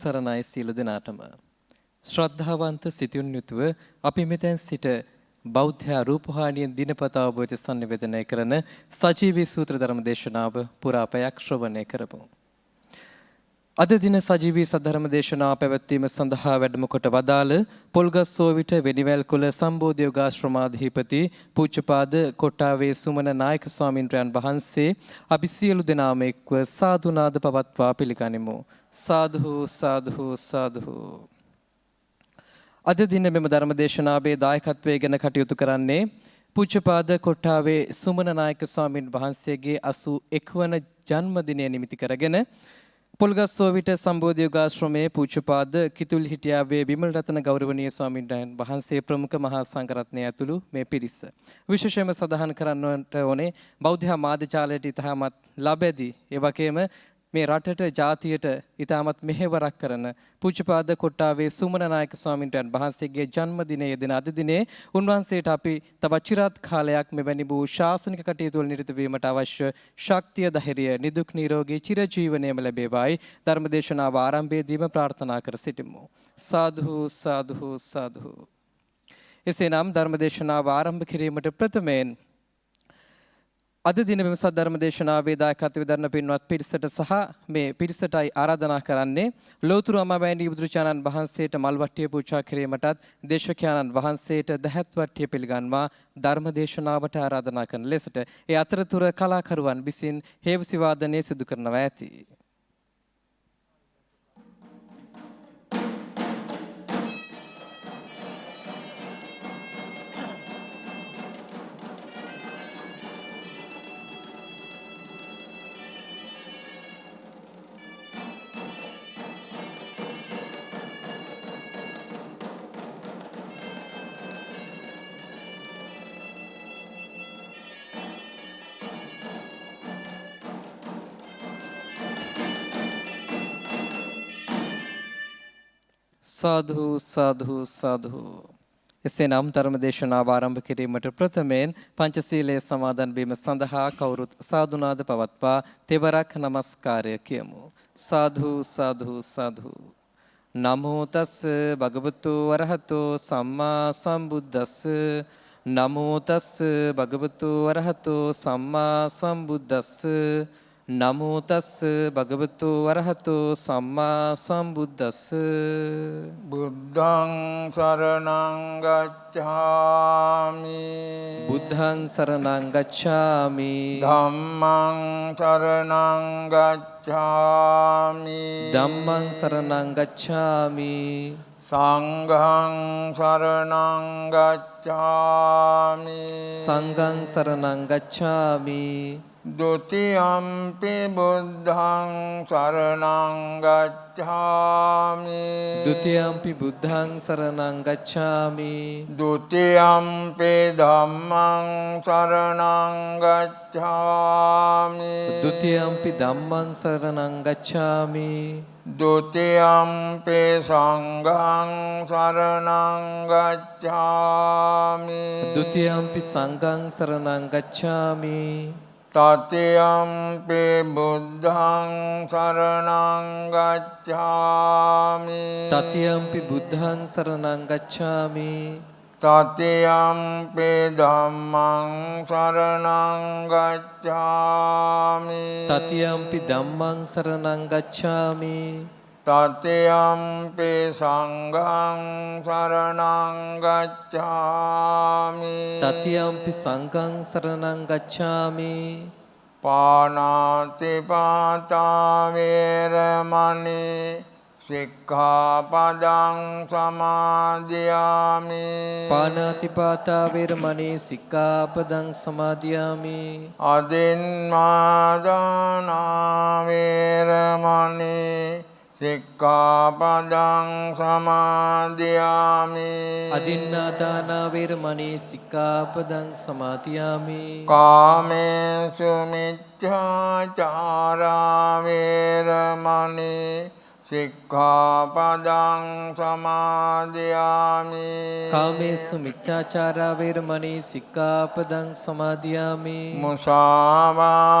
සරණයි සියලු දෙනාටම. ශ්‍රද්ධාවන්ත සිතුන් යුතුව අපි මෙතෙන් සිට බෞද්ධ රූපවාහිනියෙන් දිනපතා ඔබ වෙත සංනිවේදනය කරන සජීවී සූත්‍ර ධර්ම දේශනාව පුරාපයක් ශ්‍රවණය කරමු. අද දින සජීවී සද්ධර්ම දේශනාව පැවැත්වීම සඳහා වැඩම කොට වදාළ පොල්ගස්සෝවිට වෙනිවැල්කුල සම්බෝධි යෝගාශ්‍රමාධිපති පූජ්‍යපාද කොට්ටාවේ සුමන නායක ස්වාමින්වයන් වහන්සේ අපි සියලු දෙනාම එක්ව සාදුනාද පවත්වා පිළිගනිමු. සාදු සාදු සාදු. අද දින මෙම ධර්ම දේශනාවේ දායකත්වයේ ගැන කටයුතු කරන්නේ පූජ්‍යපාද කොට්ටාවේ සුමන නායක ස්වාමින් වහන්සේගේ 81 වන ජන්මදිනය නිමිති කරගෙන පොල්ගස්සෝවිට සම්බෝධි යෝගාශ්‍රමයේ පූජ්‍යපාද කිතුල්හිටියාවේ විමල් රතන ගෞරවනීය ස්වාමීන් වහන්සේ ප්‍රමුඛ මහා සංඝරත්නය ඇතුළු මේ පිරිස විශේෂයෙන්ම සඳහන් කරන්නට ඕනේ බෞද්ධ මාධ්‍ය ජාලයට ඉතාමත් ලැබෙදී ඒ වගේම මේ රටට ජාතියට ඉතාමත් මෙහෙවරක් කරන පූජ්‍යපාද කොට්ටාවේ සුමන නායක ස්වාමීන් වහන්සේගේ ජන්මදිනයේ දින අද දිනේ උන්වහන්සේට අපි තවත් চিරාත් කාලයක් මෙවැනි වූ ශාසනික කටයුතු වල නිරත වීමට අවශ්‍ය ශක්තිය ධෛර්යය නිදුක් නිරෝගී චිරජීවනයේම ලැබේවායි ධර්මදේශනාව ආරම්භයේදීම ප්‍රාර්ථනා කර සිටිමු. සාදු සාදු සාදු. එසේනම් ධර්මදේශනාව ආරම්භ කිරීමට ප්‍රථමයෙන් අද දින මෙම සද්ධර්ම දේශනාවේ දායකත්වයෙන් දරන පින්වත් පිරිසට සහ මේ පිරිසටයි ආරාධනා කරන්නේ ලෝතුරු අමාමෑණී බුදුචානන් වහන්සේට මල් වට්ටිය පූජා කිරීමටත් දේශකයන්න් වහන්සේට දහත් වට්ටිය පිළිගන්වා ධර්ම දේශනාවට ආරාධනා කරන ලෙසට ඒ අතරතුර කලාකරුවන් විසින් හේවසි වාදනය සිදු කරනවා ඇති. සාදු සාදු සාදු. එසේනම් ධර්ම දේශනාව ආරම්භ කිරීමට ප්‍රථමයෙන් පංචශීලයේ සමාදන් වීම සඳහා කවුරුත් සාදුනාද පවත්වා තෙවරක් නමස්කාරය කියමු. සාදු සාදු සාදු. නමෝ තස් භගවතු වරහතෝ සම්මා සම්බුද්දස්ස. නමෝ තස් භගවතු වරහතෝ සම්මා සම්බුද්දස්ස. නමෝ තස් භගවතු වරහතෝ සම්මා සම්බුද්දස්ස. බුද්ධං සරණං ගච්ඡාමි. බුද්ධං සරණං ගච්ඡාමි. ධම්මං සරණං ගච්ඡාමි. ධම්මං සරණං ගච්ඡාමි. සංඝං සරණං ගච්ඡාමි. සංඝං සරණං ගච්ඡාමි. ဒ ුතියම්පි බුද්ධං සරණං ගච්ඡාමි. ဒ ුතියම්පි බුද්ධං සරණං ගච්ඡාමි. ဒ ුතියම්පි ධම්මං සරණං ගච්ඡාමි. ဒ ුතියම්පි ධම්මං සරණං ගච්ඡාමි. ဒ ුතියම්පි සංඝං සරණං ගච්ඡාමි. ဒ ුතියම්පි සංඝං සරණං ගච්ඡාමි. තතියම්පි බුද්ධං සරණං ගච්ඡාමි. තතියම්පි බුද්ධං සරණං ගච්ඡාමි. තතියම්පි ධම්මං සරණං ගච්ඡාමි. තතියම්පි ධම්මං සරණං ගච්ඡාමි. තතියම්පි සංඝං සරණං ගච්ඡාමි. තතියම්පි සංඝං සරණං ගච්ඡාමි. පාණාති පාතා වේරමණී සික්ඛාපදං සමාදියාමි. පාණාතිපාතා වේරමණී සික්ඛාපදං සමාදියාමි. අදින්මාදාන වේරමණී සික්ඛාපදං සමාදියාමි. අදින්නාදාන වේරමණී සික්ඛාපදං සමාදියාමි. කාමේසු මිච්ඡාචාරා වේරමණී සික්ඛාපදං සමාදියාමි. කාමේසු මිච්ඡාචාරා වේරමණී සික්ඛාපදං සමාදියාමි. මුසාවාදා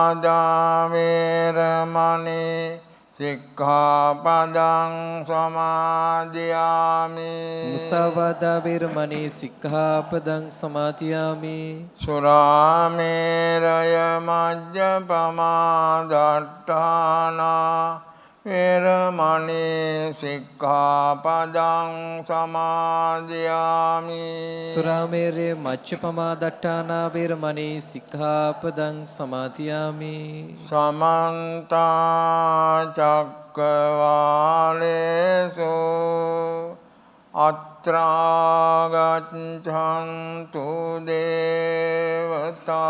වේරමණී සික්ඛාපදං සමාදියාමි මුසාවාදා වේරමණී සික්ඛාපදං සමාදියාමි. සුරාමේරය මජ්ජපමා දට්ඨානා වේරමණී සික්ඛාපදං සමාදියාමි සුරාමේරය මච්චපමා දට්ඨානා වේරමණී සික්ඛාපදං සමාදියාමි. සමන්ත චක්කවාලේසු අත්‍රා ගච්ඡන්තු දේවතා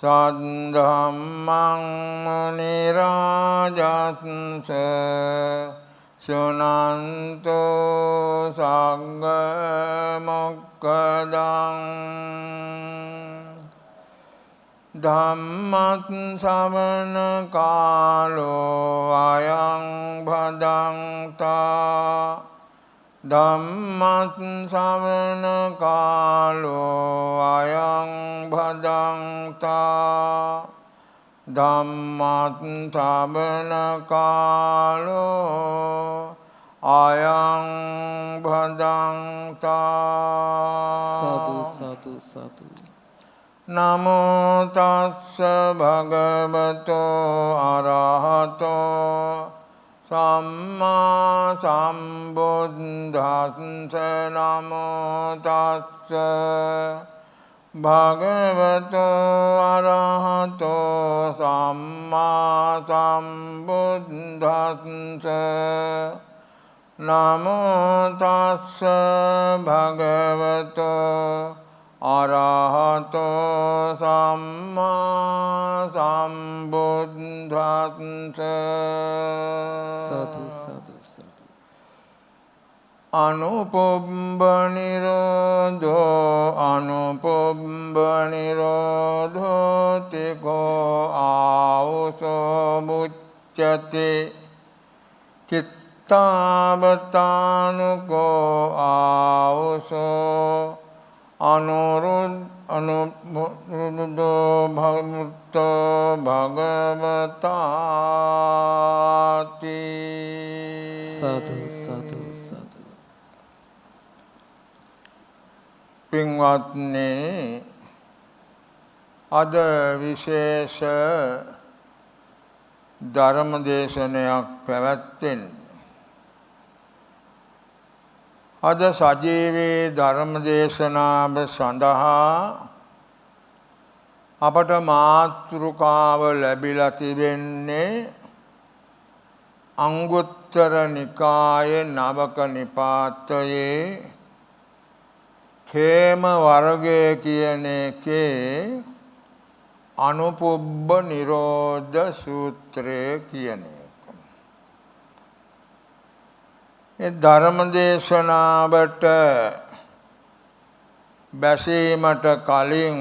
සද්ධම්මං මුනි රාජස්ස සුනන්තෝ සංඝ මොක්ඛදං ධම්මත් ශ්‍රවණ කාලෝ අයං භදංතා ධම්මත් ශ්‍රවණ කාලෝ අයං භදංතා ධම්මත් ශ්‍රවණ කාලෝ අයං භදංතා සාදු සාදු සාදු. නමෝ තස්ස භගවතෝ අරහතෝ සම්මා සම්බුද්දස්ස නමෝ තස්ස භගවතෝ අරහතෝ සම්මා සම්බුද්දස්ස නමෝ තස්ස භගවතෝ අරහතෝ සම්මා සම්බුද්දස්ස සාදු සාදු සාදු. අනුපොබ්බ නිරෝධෝ අනුපොබ්බ නිරෝධෝ තිකෝ ආවුසෝ මුච්චති චිත්තාවතානුකෝ ආවුසෝ අනුරුද්ධෝ භගමුත්තෝ භගවතාති සාදු සාදු සාදු. පින්වත්නි අද විශේෂ ධර්ම දේශනයක් පැවැත්වෙන්නේ අද සජීවී ධර්ම දේශනාව සඳහා අපට මාතෘකාව ලැබිලා තිබෙන්නේ අංගුත්තර නිකායේ නවක නිපාතයේ khema වර්ගය කියන එකේ අනුපොබ්බ නිරෝධ සූත්‍රය කියන එක. ඒ ධර්ම දේශනාවට බැසීමට කලින්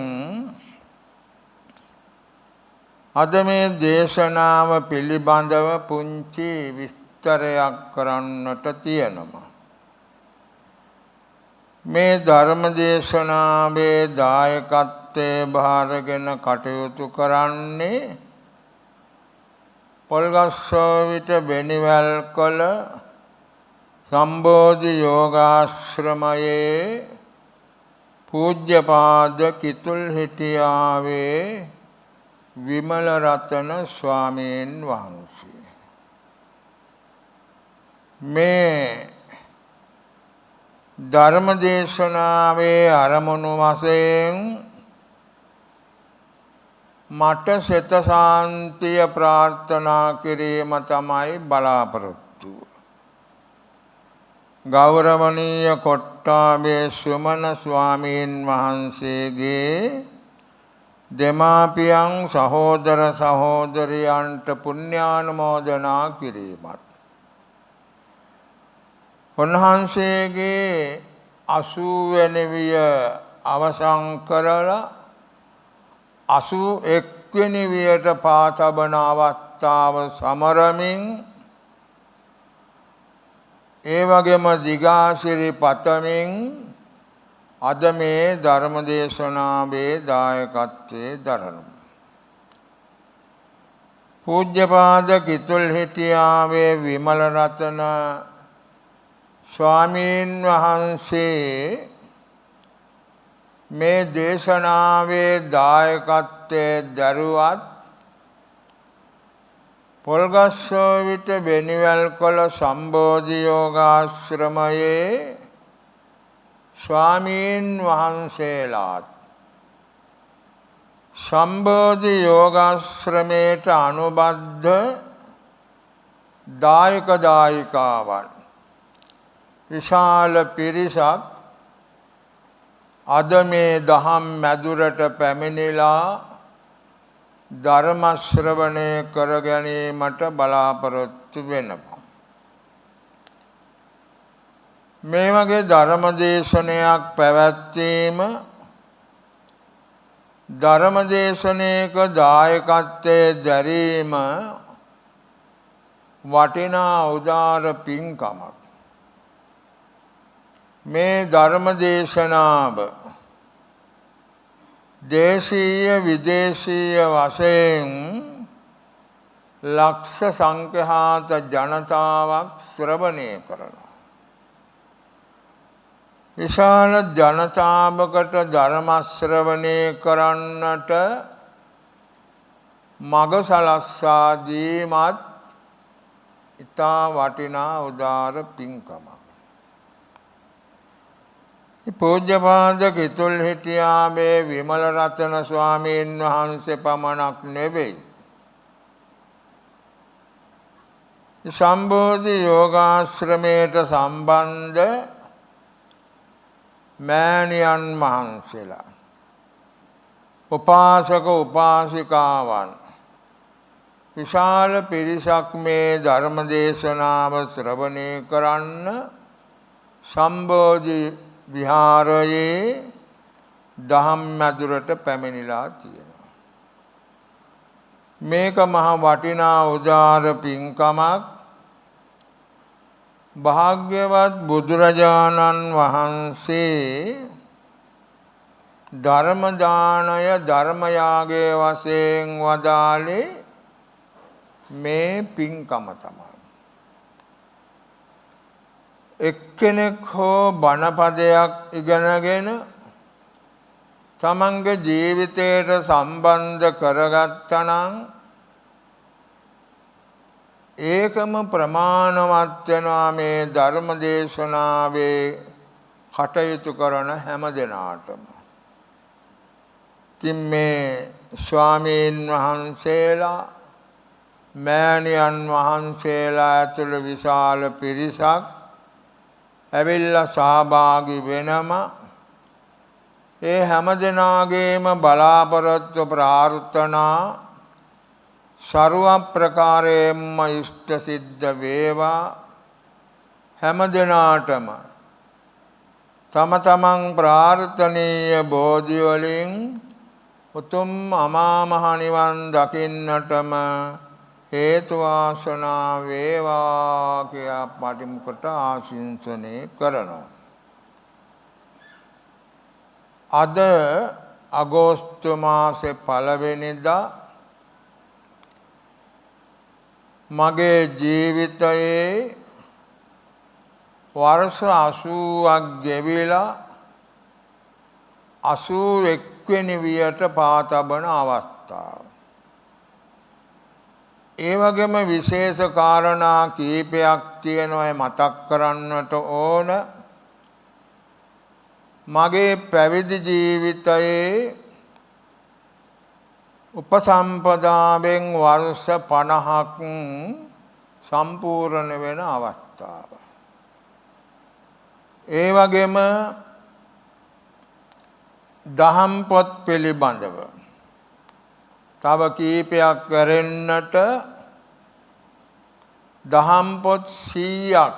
අද මේ දේශනාව පිළිබඳව පුංචි විස්තරයක් කරන්නට තියෙනවා. මේ ධර්ම දේශනාවේ දායකත්වයේ භාරගෙන කටයුතු කරන්නේ පොල්ගස්සෝවිත බෙනිවැල්කොළ සම්බෝධි යෝගාශ්‍රමයේ පූජ්‍යපාද කිතුල්හිටියාවේ විමල රතන ස්වාමීන් වහන්සේ. මේ ධර්ම දේශනාවේ අරමුණු වශයෙන් මට සිත ශාන්තිය ප්‍රාර්ථනා කිරීම තමයි බලාපොරොත්තු. ගෞරවනීය කොට්ටාබේ සුමන ස්වාමීන් වහන්සේගේ දෙමාපියන් සහෝදර සහෝදරියන්ට පුණ්‍යානුමෝදනා කිරීමත් උන්වහන්සේගේ 80 වෙනි විය අවසන් කරලා 81 වෙනි වියට පා තබන අවස්ථාව සමරමින් ඒ වගේම දිගාසිරි පතමින් අද මේ ධර්ම දේශනාවේ දායකත්වයේ දරනවා. පූජ්‍යපාද කිතුල්හිටියාවේ විමල රතන ස්වාමීන් වහන්සේ මේ දේශනාවේ දායකත්වයේ දරුවත් පොල්ගස්සෝවිත බෙනිවැල්කොළ සම්බෝධි යෝගාශ්‍රමයේ ස්වාමීන් වහන්සේලාත් සම්බෝධි යෝගාශ්‍රමයට අනුබද්ධ දායක දායිකාවන් විශාල පිරිසක් අද මේ දහම් මැදුරට පැමිණිලා ධර්ම ශ්‍රවණය කර ගැනීමට බලාපොරොත්තු වෙනවා. මේ වගේ ධර්ම දේශනයක් පැවැත්වීම ධර්ම දේශනයක දායකත්වයේ දැරීම වටිනා උදාර පින්කමක්. මේ ධර්ම දේශනාව දේශීය විදේශීය වශයෙන් ලක්ෂ සංඛ්‍යාත ජනතාවක් ශ්‍රවණය කරනවා. විශාල ජනතාවකට ධර්ම ශ්‍රවණය කරන්නට මඟ සලස්වා දීමත් ඉතා වටිනා උදාර පින්කමක්. පූජ්‍යපාද කිතුල්හිටියාවේ විමල රතන ස්වාමීන් වහන්සේ පමණක් නෙවෙයි. සම්බෝධි යෝගාශ්‍රමයට සම්බන්ධ මෑණියන් වහන්සේලා, උපාසක උපාසිකාවන් විශාල පිරිසක් මේ ධර්ම දේශනාව ශ්‍රවණය කරන්න සම්බෝධි විහාරයේ දහම් මැදුරට පැමිණිලා තියෙනවා. මේක මහ වටිනා උදාර පින්කමක්. භාග්‍යවත් බුදුරජාණන් වහන්සේ ධර්ම දානය ධර්ම යාගය වශයෙන් වදාළේ මේ පින්කම තමයි. එක්කෙනෙක් හෝ බණපදයක් ඉගෙනගෙන තමන්ගේ ජීවිතයට සම්බන්ධ කරගත්තා නම් ඒකම ප්‍රමාණවත් වෙනවා මේ ධර්ම දේශනාවේ කටයුතු කරන හැම දෙනාටම. ඉතින් මේ ස්වාමීන් වහන්සේලා මෑණියන් වහන්සේලා ඇතුළු විශාල පිරිසක් ඇවිල්ලා සහභාගී වෙනම ඒ හැම දෙනාගේම බලාපොරොත්තු ප්‍රාර්ථනා ਸਰව ප්‍රකාරයෙන්ම ඉෂ්ට සිද්ධ වේවා. හැම දෙනාටම තම තමන් ප්‍රාර්ථනීය බෝධි වලින් උතුම් අමා මහ නිවන් දකින්නටම හේතු වාසනා වේවා කියා පටිමුකට ආශිංසනය කරනවා. අද අගෝස්තු මාසේ 1 වෙනිදා මගේ ජීවිතයේ වර්ෂ 80ක් ගෙවිලා 81 වෙනි වියට පා තබන අවස්ථාව. ඒ වගේම විශේෂ කාරණා කීපයක් තියෙනවා මතක් කරන්නට ඕන. මගේ පැවිදි ජීවිතයේ උපසම්පදාවෙන් වර්ෂ 50ක් සම්පූර්ණ වෙන අවස්ථාව. ඒ වගේම දහම් පොත් පිළිබඳව තව කීපයක් කරන්නට දහම් පොත් 100ක්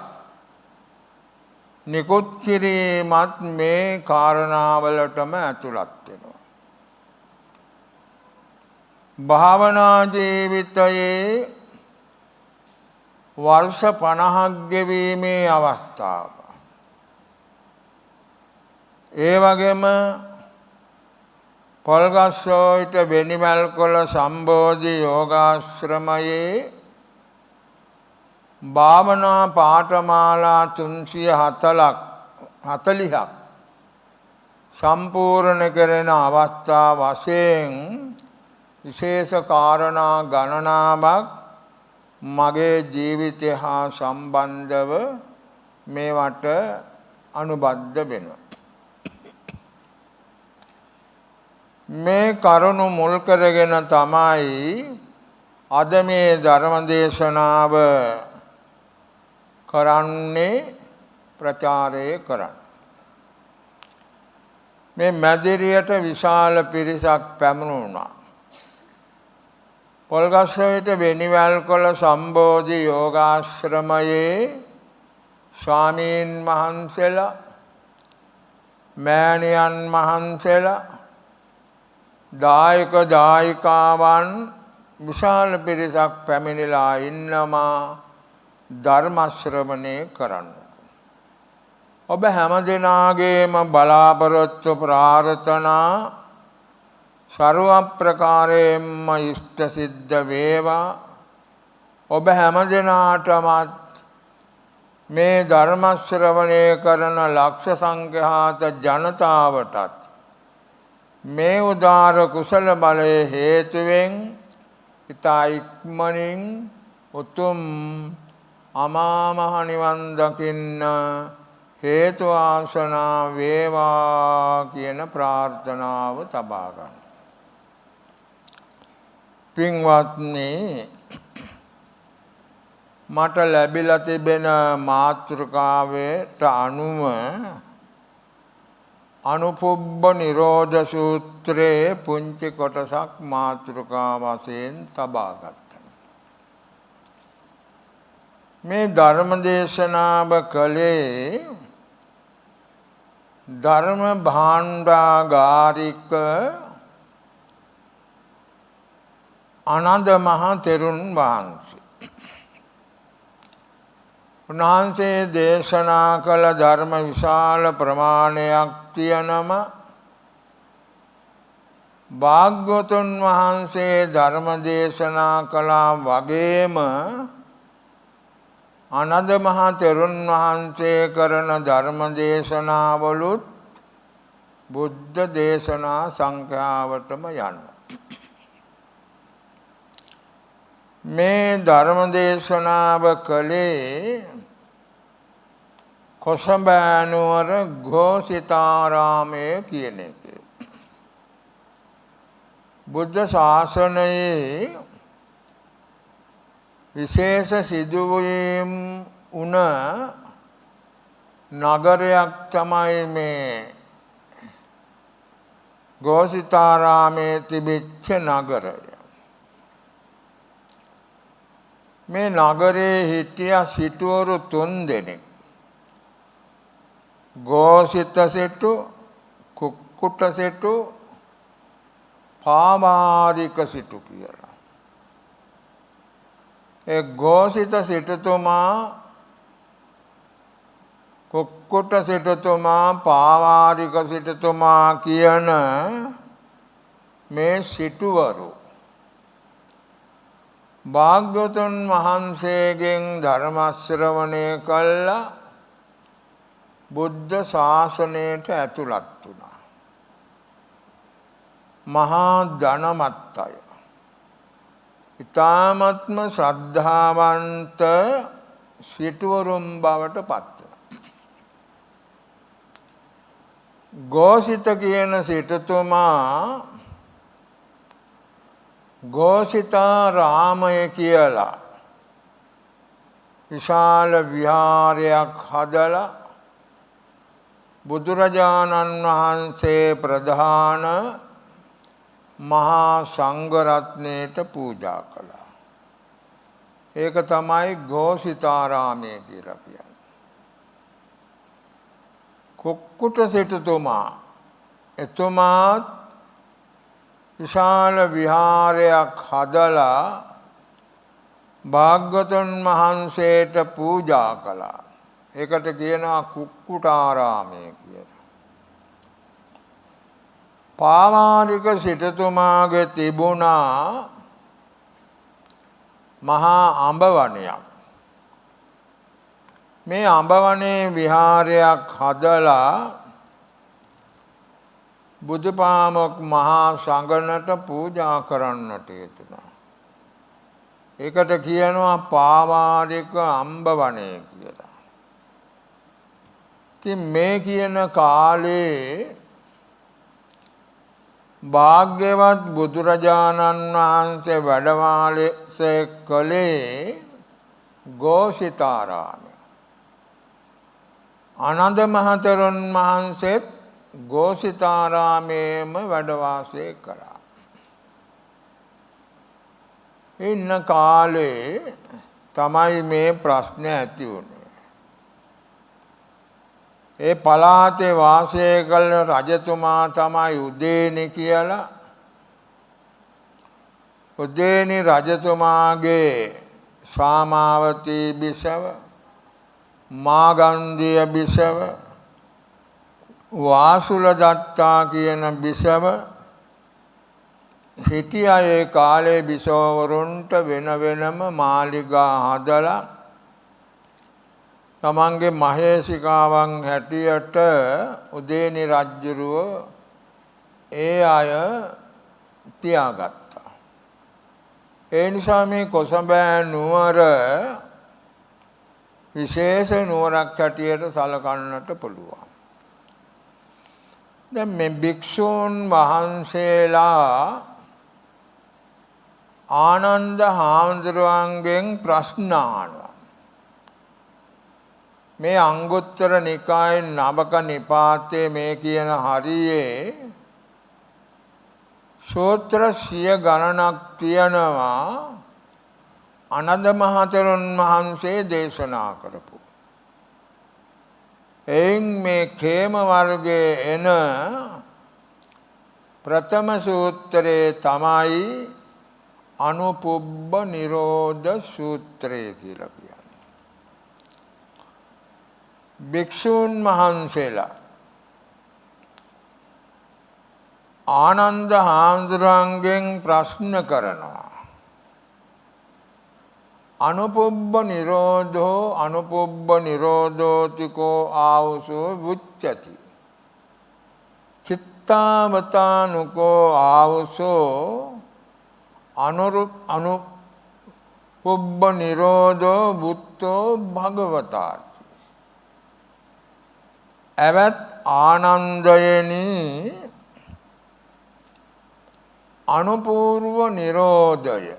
නිකුත් කිරීමත් මේ කාරණාවලටම ඇතුළත් වෙනවා. භාවනා ජීවිතයේ වර්ෂ 50ක් ගෙවීමේ අවස්ථාව. ඒ වගේම පොල්ගස්සෝයිට වෙනිමල්කොළ සම්බෝධි යෝගාශ්‍රමයේ භාවනා පාඨමාලා 340ක් සම්පූර්ණ කරන අවස්ථා වශයෙන් විශේෂ කාරණා ගණනාවක් මගේ ජීවිතය හා සම්බන්ධව මේවට අනුබද්ධ වෙනවා. මේ කරුණු මුල් කරගෙන තමයි අද මේ ධර්ම දේශනාව කරන්නේ ප්‍රචාරය කරන්නේ. මේ මැදිරියට විශාල පිරිසක් පැමිණුණා. පොල්ගස්සෝයිට වෙනිවැල්කොළ සම්බෝධි යෝගාශ්‍රමයේ ස්වාමීන් වහන්සේලා, මෑණියන් වහන්සේලා, දායක දායිකාවන් විශාල පිරිසක් පැමිණිලා ඉන්නවා ධර්ම ශ්‍රවණය කරන්න. ඔබ හැම දිනාගේම බලාපොරොත්තු ප්‍රාර්ථනා ਸਰව ප්‍රකාරයෙන්ම ඉෂ්ට සිද්ධ වේවා. ඔබ හැම දිනාටම මේ ධර්ම ශ්‍රවණය කරන ලක්ෂ සංඛ්‍යාත ජනතාවටත් මේ උදාර කුසල බලයේ හේතුවෙන් ඉතා ඉක්මනින් උතුම් අමා මහ නිවන් දකින්න හේතු ආසනා වේවා කියන ප්‍රාර්ථනාව තබා ගන්න. පින්වත්නි, මට ලැබිලා තිබෙන මාතෘකාවට අනුව අනුපුබ්බ නිරෝධ සූත්‍රයේ පුංචි කොටසක් මාතෘකා වශයෙන් තබා ගත්තා. මේ ධර්ම දේශනාව කළේ ධර්ම භාණ්ඩාගාරික ආනන්ද මහ තෙරුන් වහන්සේ. උන්වහන්සේ දේශනා කළ ධර්ම විශාල ප්‍රමාණයක් තියෙනම භාග්‍යවතුන් වහන්සේ ධර්ම දේශනා කළා වගේම ආනන්ද මහ තෙරුන් වහන්සේ කරන ධර්ම දේශනාවලුත් බුද්ධ දේශනා සංඛ්‍යාවටම යනවා. මේ ධර්ම දේශනාව කළේ කොසඹෑනුවර ඝෝසිතාරාමයේ කියන එක. බුද්ධ ශාසනයේ විශේෂ සිදුවීම් වුණ නගරයක් තමයි මේ ඝෝසිතාරාමයේ තිබෙච්ච නගරය. මේ නගරේ හිටියා සිටුවරු 3 දෙනෙක්. ඝෝසිත සිටු, කුක්කුට සිටු, පාමාරික සිටු කියලා. ඒ ඝෝසිත සිටුතුමා, කුක්කුට සිටුතුමා, පාමාරික සිටුතුමා කියන මේ සිටුවරු භාග්‍යවතුන් වහන්සේගෙන් ධර්ම ශ්‍රවණය කළා බුද්ධ ශාසනයට ඇතුළත් වුණා. මහා ධනමත්තය, ඊ타ත්ම ශ්‍රද්ධාවන්ත සිටුවරුන් බවට පත් වුණා. ඝෝසිත කියන සිටුතුමා ඝෝසිතාරාමය කියලා විශාල විහාරයක් හදලා බුදුරජාණන් වහන්සේ ප්‍රධාන මහා සංඝ රත්නයට පූජා කළා. ඒක තමයි ඝෝසිතාරාමය කියලා කියන්නේ. කුක්කුට සිටුතුමා, එතුමාත් විශාල විහාරයක් හදලා භාග්‍යවතුන් වහන්සේට පූජා කළා. ඒකට කියනවා කුක්කුටාරාමය කියලා. පාවාරික සිටුතුමාගේ තිබුණා මහා අඹ වනයක්. මේ අඹ වනයේ විහාරයක් හදලා බුදුපාමොක් මහා සංඝනට පූජා කරන්නට යෙදුණා. ඒකට කියනවා පාවාරික අඹ වනය කියලා. ඉතින් මේ කියන කාලේ භාග්‍යවත් බුදුරජාණන් වහන්සේ වැඩ වාසය කළේ ഘോഷිතාරාමයේ. ආනන්ද මහතෙරුන් වහන්සේත් ഘോഷිතාරාමයේම වැඩ වාසය කළා. ඉන්න කාලේ තමයි මේ ප්‍රශ්න ඇති වුණේ. ඒ පළාතේ වාසය කළ රජතුමා තමයි උදේනි කියලා. උදේනි රජතුමාගේ සාමාවතී බිසව, මාගන්ධිය බිසව, වාසුල දත්තා කියන බිසව හිටියා. ඒ කාලේ බිසවවරුන්ට වෙන වෙනම මාලිගා හදලා තමන්ගේ මහේසිකාවන් හැටියට උදේනි රජුරුව ඒ අය තියාගත්තා. ඒ නිසා මේ කොසඹෑ නුවර විශේෂ නුවරක් හැටියට සලකන්නට පුළුවන්. දැන් මේ භික්ෂූන් වහන්සේලා ආනන්ද හාමුදුරුවන්ගෙන් ප්‍රශ්න අහනවා. මේ අංගුත්තර නිකායේ නවක නිපාතයේ මේ කියන හරියේ සූත්‍ර 100 ගණනක් තියෙනවා ආනන්ද මහතෙරුන් වහන්සේ දේශනා කරපු. එයින් මේ khema වර්ගයේ එන ප්‍රථම සූත්‍රයේ තමයි අනුපුබ්බ නිරෝධ සූත්‍රය කියලා කියන්නේ. භික්ෂූන් වහන්සේලා ආනන්ද හාමුදුරන්ගෙන් ප්‍රශ්න කරනවා. අනුපුබ්බ නිරෝධෝ අනුපුබ්බ නිරෝධෝතිකෝ ආවුසෝ වුච්චති. චිත්තාවතානුකෝ ආවුසෝ අනුපුබ්බ නිරෝධෝ බුත්තෝ භගවතාති. එවත් ආනන්දයනි අනුපූර්ව නිරෝධය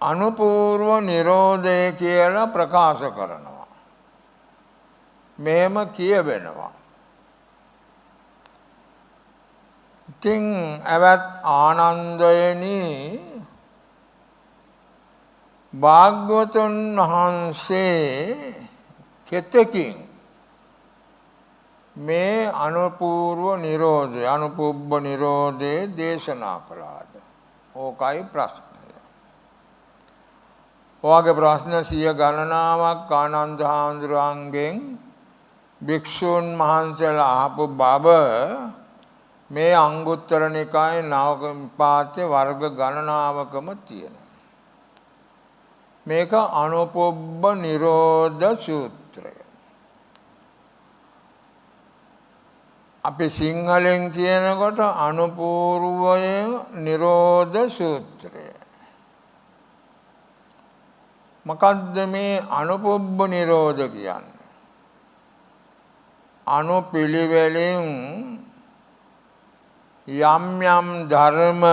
අනුපූර්ව නිරෝධය කියලා ප්‍රකාශ කරනවා. මෙහෙම කියවෙනවා. ඉතින් එවත් ආනන්දයනි භාග්‍යවතුන් වහන්සේ කෙතකින් මේ අනුපූර්ව නිරෝධය අනුපුබ්බ නිරෝධය දේශනා කළාද? ඕකයි ප්‍රශ්නය. ඔයගේ ප්‍රශ්න 100 ගණනාවක් ආනන්ද හාමුදුරුවන්ගෙන් භික්ෂූන් වහන්සේලා අහපු බව මේ අංගුත්තර නිකායේ නවක නිපාතේ වර්ග ගණනාවකම තියෙනවා. මේක අනුපුබ්බ නිරෝධ සූත්‍රය. අපි සිංහලෙන් කියනකොට අනුපූර්වය නිරෝධ සූත්‍රය. මොකද්ද මේ අනුපුබ්බ නිරෝධ කියන්නේ? අනුපිළිවෙලින් යම් යම් ධර්ම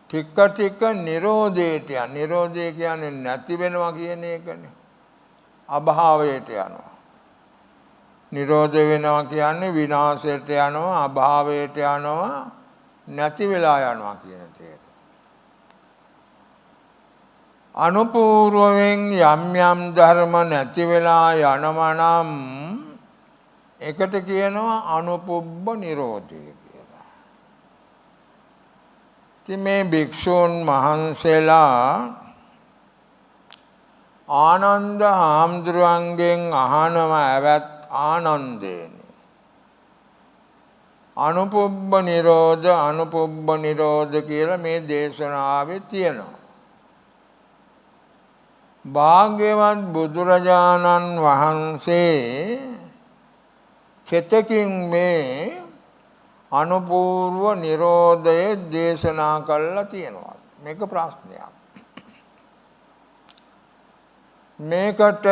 ටික ටික නිරෝධයට යන. නිරෝධය කියන්නේ නැති වෙනවා කියන එකනේ. අභාවයට යනවා. නිරෝධ වෙනවා කියන්නේ විනාශයට යනවා, අභාවයට යනවා, නැති වෙලා යනවා කියන තේරුම. අනුපූර්වයෙන් යම් යම් ධර්ම නැති වෙලා යනවා නම් ඒකට කියනවා අනුපුබ්බ නිරෝධය කියලා. ඉතින් මේ භික්ෂූන් වහන්සේලා ආනන්ද හාමුදුරුවන්ගෙන් අහනවා එවත් ආනන්දේනි අනුපුබ්බ නිරෝධ කියලා මේ දේශනාවේ තියෙනවා. භාග්‍යවත් බුදුරජාණන් වහන්සේ කෙතකින් මේ අනුපූර්ව නිරෝධය දේශනා කළා තියෙනවා. මේක ප්‍රශ්නයක්. මේකට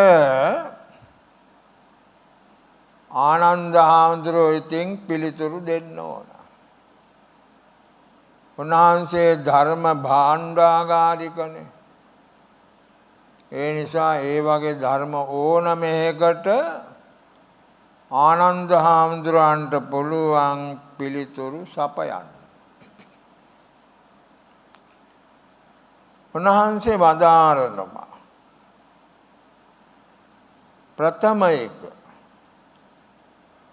ආනන්ද හාමුදුරුවෝ ඉතින් පිළිතුරු දෙන්න ඕන. උන්වහන්සේ ධර්ම භාණ්ඩාගාරිකනේ. ඒ නිසා ඒ වගේ ධර්ම ඕනම එකකට ආනන්ද හාමුදුරන්ට පුළුවන් පිළිතුරු සපයන්න. උන්වහන්සේ වදාරනවා ප්‍රථම එක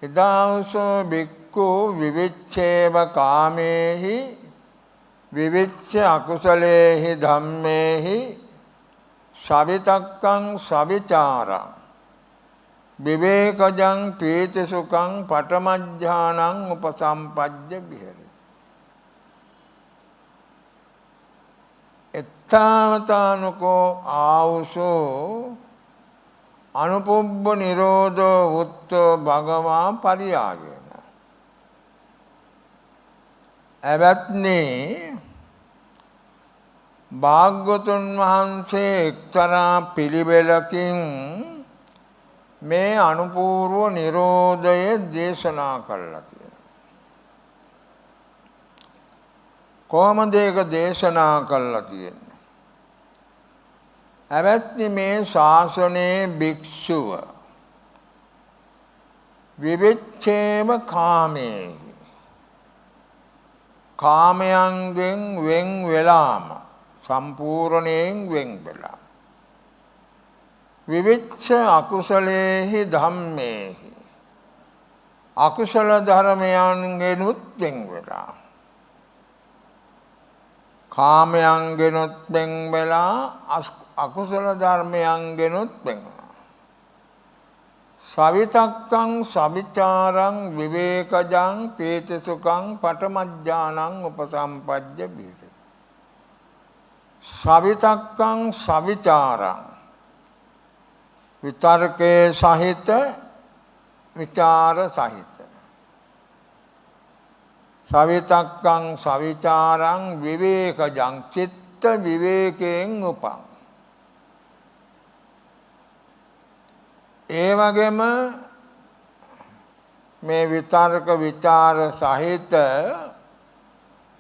ඉදාවසෝ බික්ඛු විවිච්ඡේව කාමේහි විවිච්ඡ අකුසලේහි ධම්මේහි සවිතක්කං සවිචාරං විවේකජං පීතිසුඛං පඨමඥානං උපසම්පජ්ජ විහෙරති. එත්තාවතානකෝ ආවුසෝ අනුපුබ්බ නිරෝධෝ උත්තෝ භගවා පරියායන. එවත්නි භාග්‍යවතුන් වහන්සේ එක්තරා පිළිවෙලකින් මේ අනුපූර්ව නිරෝධය දේශනා කළා කියලා. කොහොමද ඒක දේශනා කළා කියන්නේ? ඇවැත්නි මේ ශාසනයේ භික්ෂුව විවිච්ඡේම කාමේ කාමයන්ගෙන් වෙන් වෙලාම සම්පූර්ණයෙන් වෙන් වෙලා විවිච්ඡ අකුසලේහි ධම්මේහි අකුසල ධර්මයන්ගෙනුත් වෙන් වෙලා කාමයන්ගෙනුත් වෙන් වෙලා අකුසල ධර්මයන්ගෙනුත් වෙන් වෙලා සවිතක්කං සවිචාරං විවේකජං පීතිසුඛං පඨමඥානං උපසම්පජ්ජ විහෙරති. සවිතක්කං සවිචාරං විතර්කේ සහිත විචාර සහිත සවිතක්කං සවිචාරං විවේකජං චිත්ත විවේකයෙන් උපං. ඒ වගේම මේ විතර්ක විචාර සහිත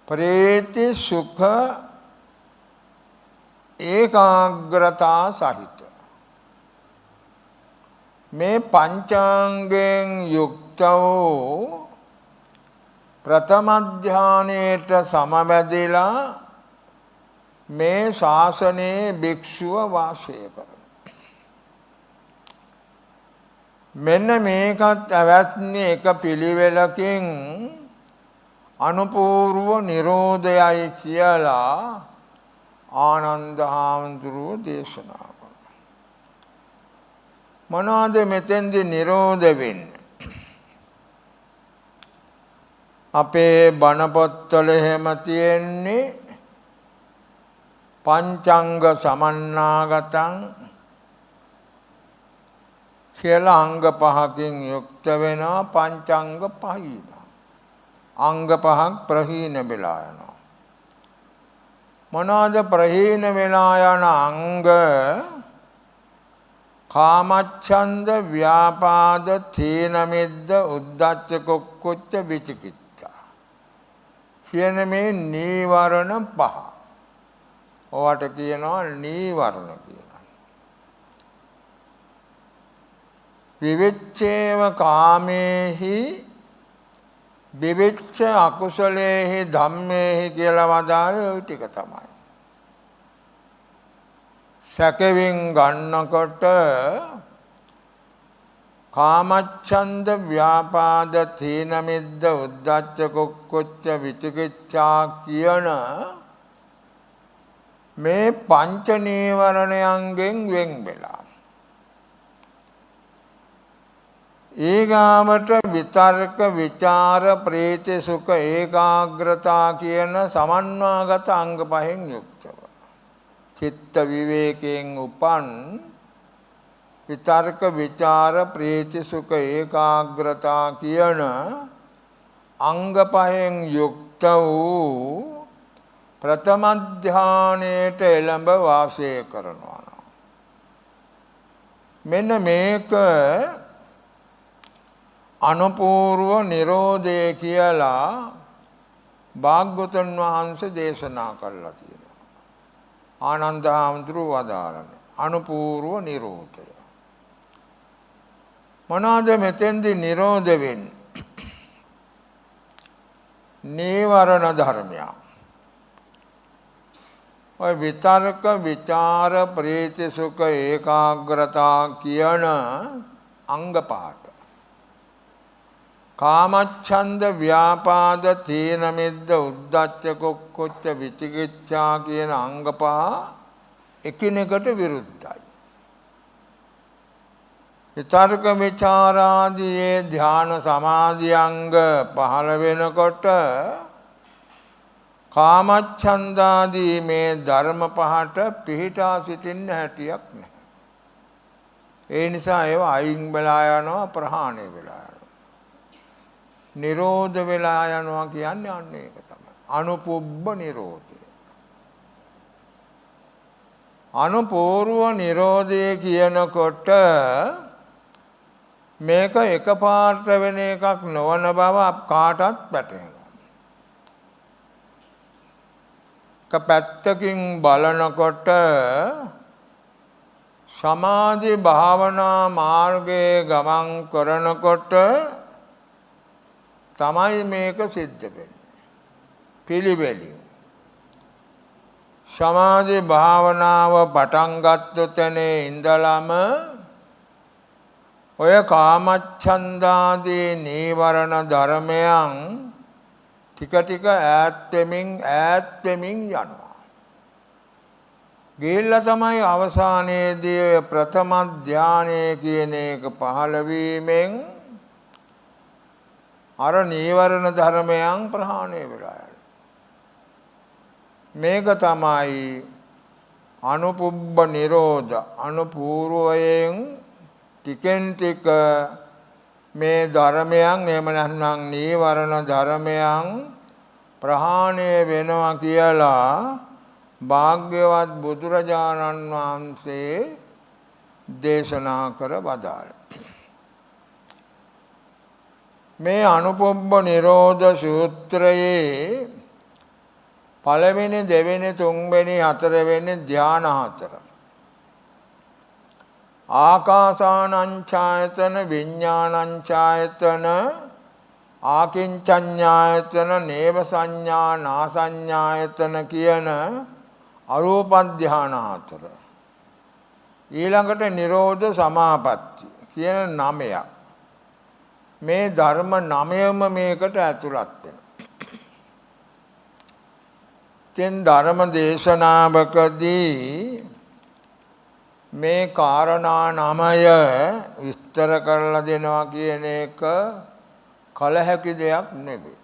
ප්‍රීති සුඛ ඒකාග්‍රතා සහිත මේ පංචාංගයෙන් යුක්ත වූ ප්‍රථම ධානයේට සමවැදිලා මේ ශාසනයේ භික්ෂුව වාසය කරනවා. මෙන්න මේකත් අවැත්නි එක පිළිවෙලකින් අනුපූර්ව නිරෝධයයි කියලා ආනන්ද හාමුදුරුවෝ දේශනා කළා. මොනවාද මෙතෙන්දී නිරෝධ වෙන්නේ? අපේ බණ පොත්වල එහෙම තියෙන්නේ පංචංග සමන්නාගතං කියලා අංග පහකින් යුක්ත වෙනවා. පංචංග පහින අංග පහක් ප්‍රහීන වෙලා යනවා. මොනවාද ප්‍රහීන වෙලා යන අංග? කාමච්ඡන්ද ව්‍යාපාද තීන මිද්ද උද්ධච්ච කුක්කුච්ච විචිකිච්ඡා කියන මේ නීවරණ පහ. ඔවට කියනවා නීවරණ කියලා. විවිච්ඡේව කාමේහි විවිච්ඡ අකුසලේහි ධම්මේහි කියලා වදාළේ ওই ටික තමයි. සැකෙවින් ගන්නකොට කාමච්ඡන්ද ව්‍යාපාද තීන මිද්ද උද්ධච්ච කුක්කුච්ච විචිකිච්ඡා කියන මේ පංච නීවරණයන්ගෙන් වෙන් වෙලා ඊගාවට විතර්ක විචාර ප්‍රීති සුඛ ඒකාග්‍රතා කියන සමන්වාගත අංග පහෙන් යුක්තව චිත්ත විවේකයෙන් උපන් විතර්ක විචාර ප්‍රීති සුඛ ඒකාග්‍රතා කියන අංග පහෙන් යුක්ත වූ ප්‍රථම ධානයේට එළඹ වාසය කරනවා. මෙන්න මේක අනුපූර්ව නිරෝධය කියලා භාග්‍යවතුන් වහන්සේ දේශනා කළා තියෙනවා. ආනන්ද හාමුදුරුවෝ වදාරන්නේ අනුපූර්ව නිරෝධය. මොනවාද මෙතෙන්දී නිරෝධ වෙන්නේ? නීවරණ ධර්මයන්. ඔය විතර්ක විචාර ප්‍රීති සුඛ ඒකාග්‍රතා කියන අංග පහට කාමච්ඡන්ද ව්‍යාපාද තීන මිද්ද උද්ධච්ච කුක්කුච්ච විචිකිච්ඡා කියන අංග පහ එකිනෙකට විරුද්ධයි. විතර්ක විචාරාදී ධ්‍යාන සමාධි අංග පහළ වෙනකොට කාමච්ඡන්දාදී මේ ධර්ම පහට පිහිටා සිටින්න හැටියක් නැහැ. ඒ නිසා ඒවා අයින් වෙලා යනවා ප්‍රහාණය වෙලා යනවා. නිරෝධ වෙලා යනවා කියන්නේ අන්න ඒක තමයි. අනුපුබ්බ නිරෝධය. අනුපූර්ව නිරෝධය කියනකොට මේක එකපාරට වෙන එකක් නොවන බව කාටත් වැටහෙනවා. එක පැත්තකින් බලනකොට සමාධි භාවනා මාර්ගයේ ගමන් කරනකොට තමයි මේක සිද්ධ වෙන්නේ. පිළිවෙලින් සමාධි භාවනාව පටන් ගත්ත තැනේ ඉඳලම ඔය කාමච්ඡන්දාදී නීවරණ ධර්මයන් ටික ටික ඈත් වෙමින් යනවා. ගිහිල්ලා තමයි අවසානයේදී ප්‍රථම ධානය කියන එක පහළ වීමෙන් අර නීවරණ ධර්මයන් ප්‍රහාණය වෙලා යනවා. මේක තමයි අනුපුබ්බ නිරෝධ. අනුපූර්වයෙන් ටිකෙන් ටික මේ ධර්මයන් එහෙම නැත්නම් නීවරණ ධර්මයන් ප්‍රහාණය වෙනවා කියලා භාග්‍යවත් බුදුරජාණන් වහන්සේ දේශනා කර වදාළ. මේ අනුපුබ්බ නිරෝධ සූත්‍රයේ පළවෙනි දෙවෙනි තුන්වෙනි හතරවෙනි ධ්‍යාන හතර ආකාසානංචායතන විඥානංචායතන ආකින්චඤ්ඤායතන නේව සංඥා නාසඤ්ඤායතන කියන අරූප ධ්‍යාන හතර ඊළඟට නිරෝධ සමාපatti කියන 9ක් මේ ධර්ම 9ම මේකට ඇතුළත් වෙනවා. තෙන් ධර්ම දේශනාවකදී මේ කාරණා 9 විස්තර කරලා දෙනවා කියන එක කල හැකි දෙයක් නෙවෙයි.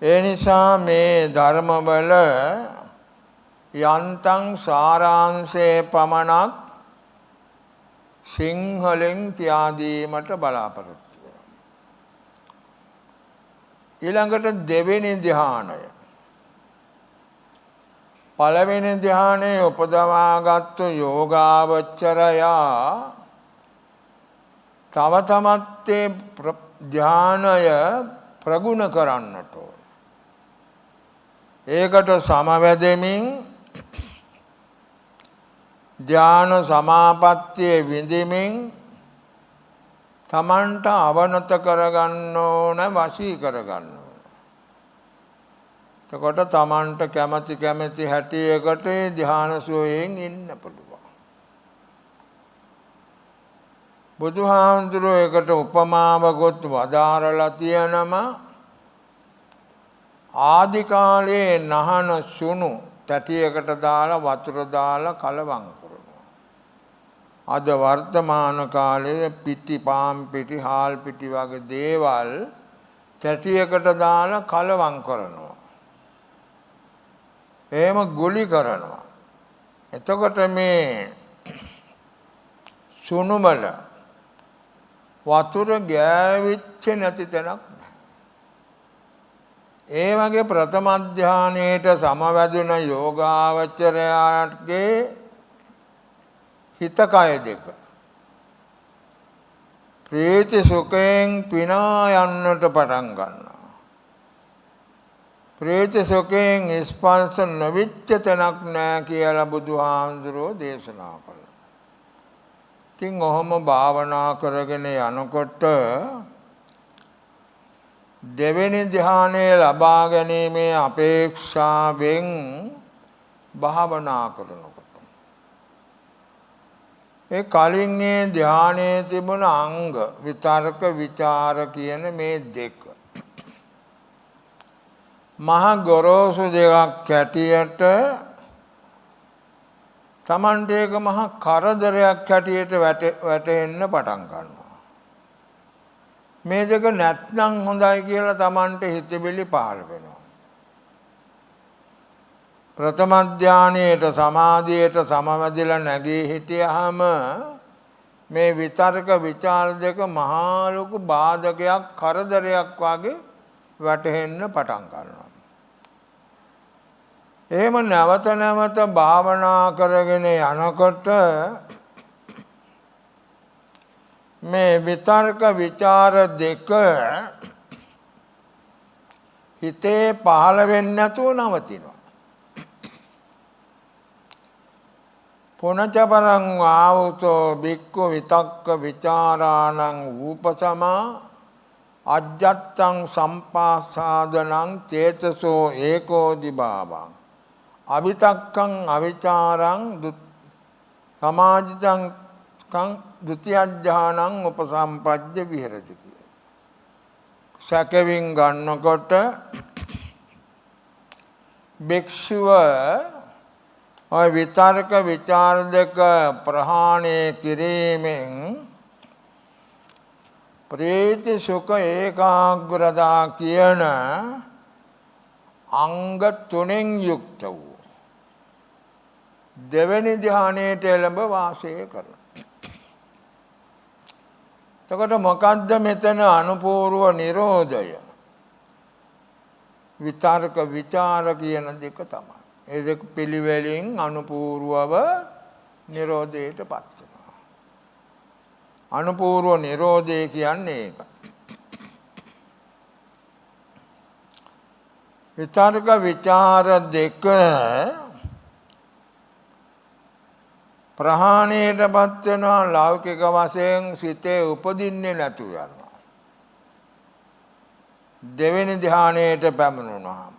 ඒ නිසා මේ ධර්මවල යන්තම් සාරාංශයේ පමණක් සිංහලෙන් කියා දීමට බලාපොරොත්තු වෙනවා. ඊළඟට දෙවෙනි ධ්‍යානය. පළවෙනි ධ්‍යානයේ උපදවාගත් යෝගාවචරයා තව තමත් ධ්‍යානය ප්‍රගුණ කරන්නට ඕන. ඒකට සමවැදෙමින් ධ්‍යාන සමාපත්තිය විඳිමින් තමන්ට අවනත කරගන්න ඕන, වශී කරගන්න ඕන. එතකොට තමන්ට කැමැති හැටියකට ධ්‍යාන සෝයෙන් ඉන්න පුළුවන්. බුදුහාමුදුරුවෝ එකට උපමාවකුත් වදාරලා තියෙනම ආදි කාලයේ නහන සුණු තැටියකට දාලා වතුර දාලා කලවම් කරනවා. අද වර්තමාන කාලයේ පිටි පාම් පිටි හාල් පිටි වගේ දේවල් තැටියකට දාලා කලවම් කරනවා. එහෙම ගුලි කරනවා. එතකොට මේ සුණුමල වතුර ගෑවිච්ච නැති තැනක් නැහැ. ඒ වගේ ප්‍රථම ධානයේට සමවැදුන යෝගාවචරයාගේ හිත කය දෙක ප්‍රීති සුඛයෙන් පිනා යන්නට පටන් ගන්නවා. ප්‍රීති සුඛයෙන් ස්පර්ශ නොවිච්ච තැනක් නැහැ කියලා බුදුහාමුදුරෝ දේශනා කළා. ඉතින් ඔහොම භාවනා කරගෙන යනකොට දෙවෙනි ධ්‍යානය ලබා ගැනීමේ අපේක්ෂාවෙන් භාවනා කරනකොට ඒ කලින් ඒ ධ්‍යානයේ තිබුණ අංග විතර්ක විචාර කියන මේ දෙක මහ ගොරෝසු දෙකක් හැටියට Tamante එක මහ කරදරයක් හැටියට වැටෙන්න පටන් ගන්නවා. මේ දෙක නැත්නම් හොඳයි කියලා Tamante හිතෙවිලි පහළ වෙනවා. ප්‍රථම ධානයේට සමාධියට සමවැදිලා නැගී හිටියාම මේ විතර්ක විචාර දෙක මහා ලොකු බාධකයක් කරදරයක් වගේ වැටෙන්න පටන් ගන්නවා. එහෙම නැවත නැවත භාවනා කරගෙන යනකොට මේ විතර්ක විචාර දෙක හිතේ පහළ වෙන්නේ නැතුව නවතිනවා. පුනච පරං ආවුතෝ බික්ඛු විතක්ක විචාරාණං ූපසමා අජ්ජත්තං සම්පාසාදනං චේතසෝ ඒකෝදි භාවං අවිතක්කං අවිචාරං සමාජිතං කං ဒ ුතිය ඥානං උපසම්පජ්ජ විහෙරති කිය. සැකවින් ගන්නකොට භික්ෂුව ඔය විතර්ක විචාර දෙක ප්‍රහාණය කිරීමෙන් ප්‍රීති සුඛ ඒකාග්‍රතා කියන අංග තුනෙන් යුක්ත වූ දෙවෙනි ධ්‍යානයට එළඹ වාසය කරනවා. එතකොට මොකද්ද මෙතන අනුපූර්ව නිරෝධය? විතර්ක විචාර කියන දෙක තමයි. ඒ දෙක පිළිවෙලින් අනුපූර්වව නිරෝධයටපත් වෙනවා. අනුපූර්ව නිරෝධය කියන්නේ ඒක. විතර්ක විචාර දෙක ප්‍රහාණයටපත් වෙනවා. ලෞකික වශයෙන් සිතේ උපදින්නේ නැතු යනවා. දෙවෙනි ධ්‍යානයට පැමිණුණාම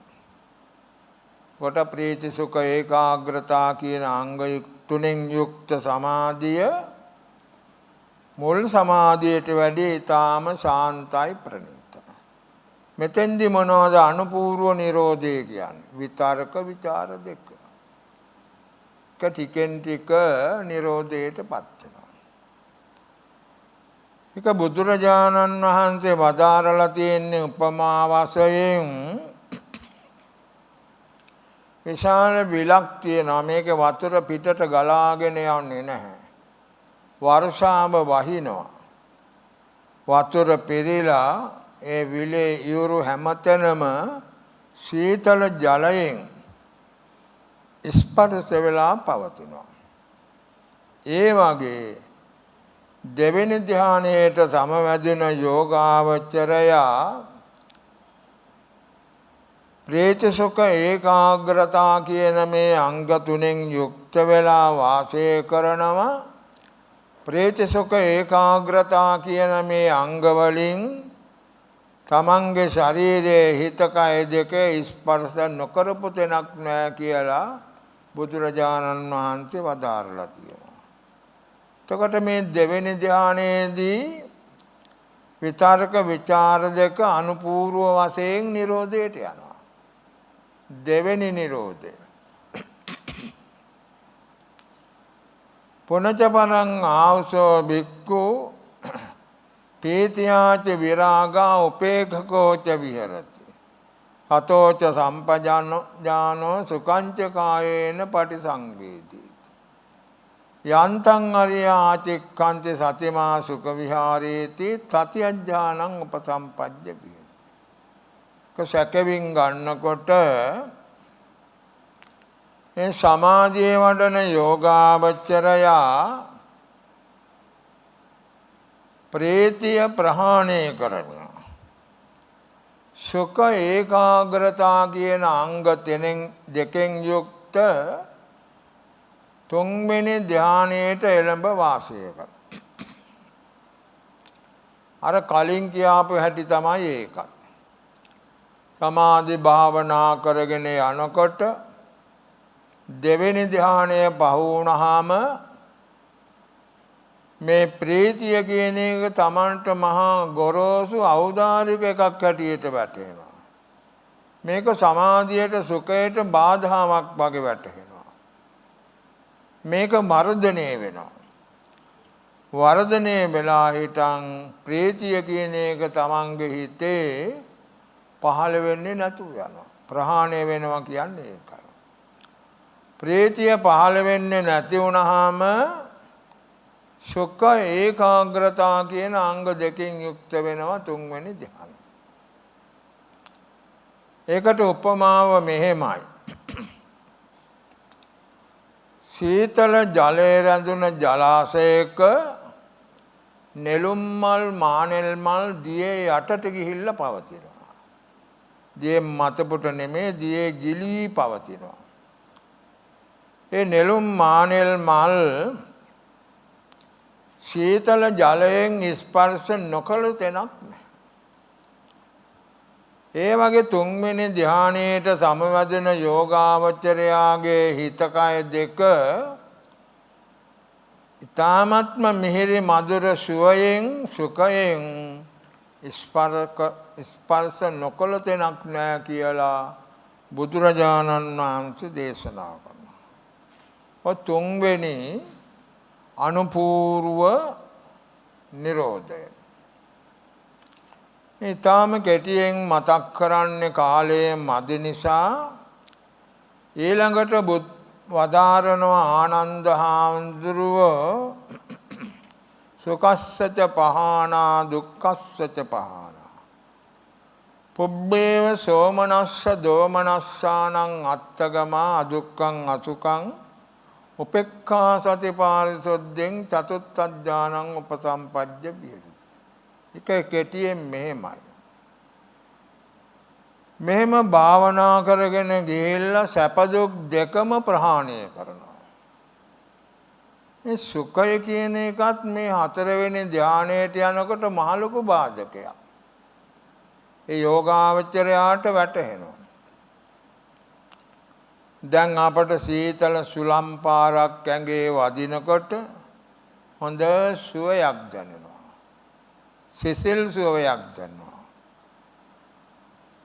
කොට ප්‍රීති සුඛ ඒකාග්‍රතා කියන අංග තුනෙන් යුක්ත සමාධිය මුල් සමාධියට වැඩි ඊටාම ශාන්තයි ප්‍රණීතයි. මෙතෙන්දි මොනවද අනුපූර්ව නිරෝධය කියන්නේ? විතර්ක විචාර දෙක ටිකෙන් ටික නිරෝධයටපත් වෙනවා. ඒක බුදුරජාණන් වහන්සේ වදාරලා තියෙන්නේ උපමා වශයෙන් විශාල විලක් තියෙනවා. මේකේ වතුර පිටට ගලාගෙන යන්නේ නැහැ. වර්ෂාව වහිනවා. වතුර පිරීලා ඒ විලේ ඉවුරු හැමතැනම සීතල ජලයෙන් ස්පර්ශ වෙලා පවතිනවා. ඒ වගේ දෙවෙනි ධ්‍යානයේට සමවැදෙන යෝගාවචරයා ප්‍රීති සුඛ ඒකාග්‍රතා කියන මේ අංග තුනෙන් යුක්ත වෙලා වාසය කරනවා. ප්‍රීති සුඛ ඒකාග්‍රතා කියන මේ අංග වලින් තමන්ගේ ශරීරයේ හිත කය දෙක ස්පර්ශ නොකරපු තැනක් නැහැ කියලා බුදුරජාණන් වහන්සේ වදාරලා තියෙනවා. එතකොට මේ දෙවෙනි ධ්‍යානයේදී විතර්ක විචාර දෙක අනුපූර්ව වශයෙන් නිරෝධයට යනවා. දෙවෙනි නිරෝධය පුනච පරං ආවසෝ භික්ඛු පීතියාච විරාගා උපේක්ඛකෝ ච විහෙරති. හතෝච සම්පජානෝ සුඛංච කායේන පටිසංවේදී. යන්තං අරියා චික්ඛන්ති සතිමා සුඛ විහාරේති සතියඥානං උපසම්පජ්ජ විහෙරති. කසකවින් ගන්නකොට ඒ සමාධියේ වඩන යෝගාවචරයා ප්‍රේතිය ප්‍රහාණය කරනවා. සුඛ ඒකාග්‍රතා කියන අංග දෙකෙන් යුක්ත තුන්වෙනි ධානයේට එළඹ වාසය කරනවා. අර කලින් කියාපු හැටි තමයි ඒකත්. සමාධි භාවනා කරගෙන යනකොට දෙවෙනි ධානය පහ වුණාම මේ ප්‍රීතිය කියන එක Tamanට මහා ගොරෝසු ඖදාරික එකක් හැටියට වැටෙනවා. මේක සමාධියට සුඛයට බාධාවක් වගේ වැටෙනවා. මේක වර්ධනය වෙනවා. වර්ධනය වෙලා හිටන් ප්‍රීතිය කියන එක Tamanගේ හිතේ පහළ වෙන්නේ නැතුව යනවා. ප්‍රහාණය වෙනවා කියන්නේ ඒකයි. ප්‍රීතිය පහළ වෙන්නේ නැති වුණාම සුඛ ඒකාග්‍රතා කියන අංග දෙකෙන් යුක්ත වෙනවා තුන්වෙනි ධ්‍යාන. ඒකට උපමාව මෙහෙමයි. සීතල ජලය රැඳුන ජලාශයක නෙළුම් මල් මානෙල් මල් දියේ යටට ගිහිල්ලා පවතිනවා. දියේ මතපුට නෙමේ දියේ ගිලී පවතිනවා. ඒ නෙළුම් මානෙල් මල් සීතල ජලයෙන් ස්පර්ශ නොකළ තැනක් නැහැ. ඒ වගේ තුන්වෙනි ධානයේට සමවැදෙන යෝගාවචරයාගේ හිතකය දෙක ඊ타ත්ම මිහිරි මధుර සුවයෙන් සුඛයෙන් ස්පර්ශ නොකළ තැනක් නැහැ කියලා බුදුරජාණන් වහන්සේ දේශනා කරනවා. ඔය තුන්වෙනි අනුපූර්ව නිරෝධය. ඊටාම කෙටියෙන් මතක් කරන්නේ කාලයේ මදි නිසා ඊළඟට වදාරනවා ආනන්ද හාමුදුරුව සුඛස්සච පහානා දුක්ඛස්සච පහානා පුබ්බේව සෝමනස්ස දෝමනස්සානං අත්තගමා අදුක්ඛං අසුඛං උපේක්ඛා සති පාරිසොද්දෙන් චතුත්ථ ඥානං උපසම්පජ්ජ විහෙරති. ඒක කෙටියෙන් මෙහෙමයි. මෙහෙම භාවනා කරගෙන ගිහිල්ලා සැප දුක් දෙකම ප්‍රහාණය කරනවා. මේ සුඛය කියන එකත් මේ හතරවෙනි ධානයට යනකොට මහ ලොකු බාධකයක්. ඒ යෝගාවචරයාට වැටහෙනවා. දැන් අපට සීතල සුළම් පාරක් ඇඟේ වදිනකොට හොඳ සුවයක් දැනෙනවා. සිසිල් සුවයක් දැනෙනවා.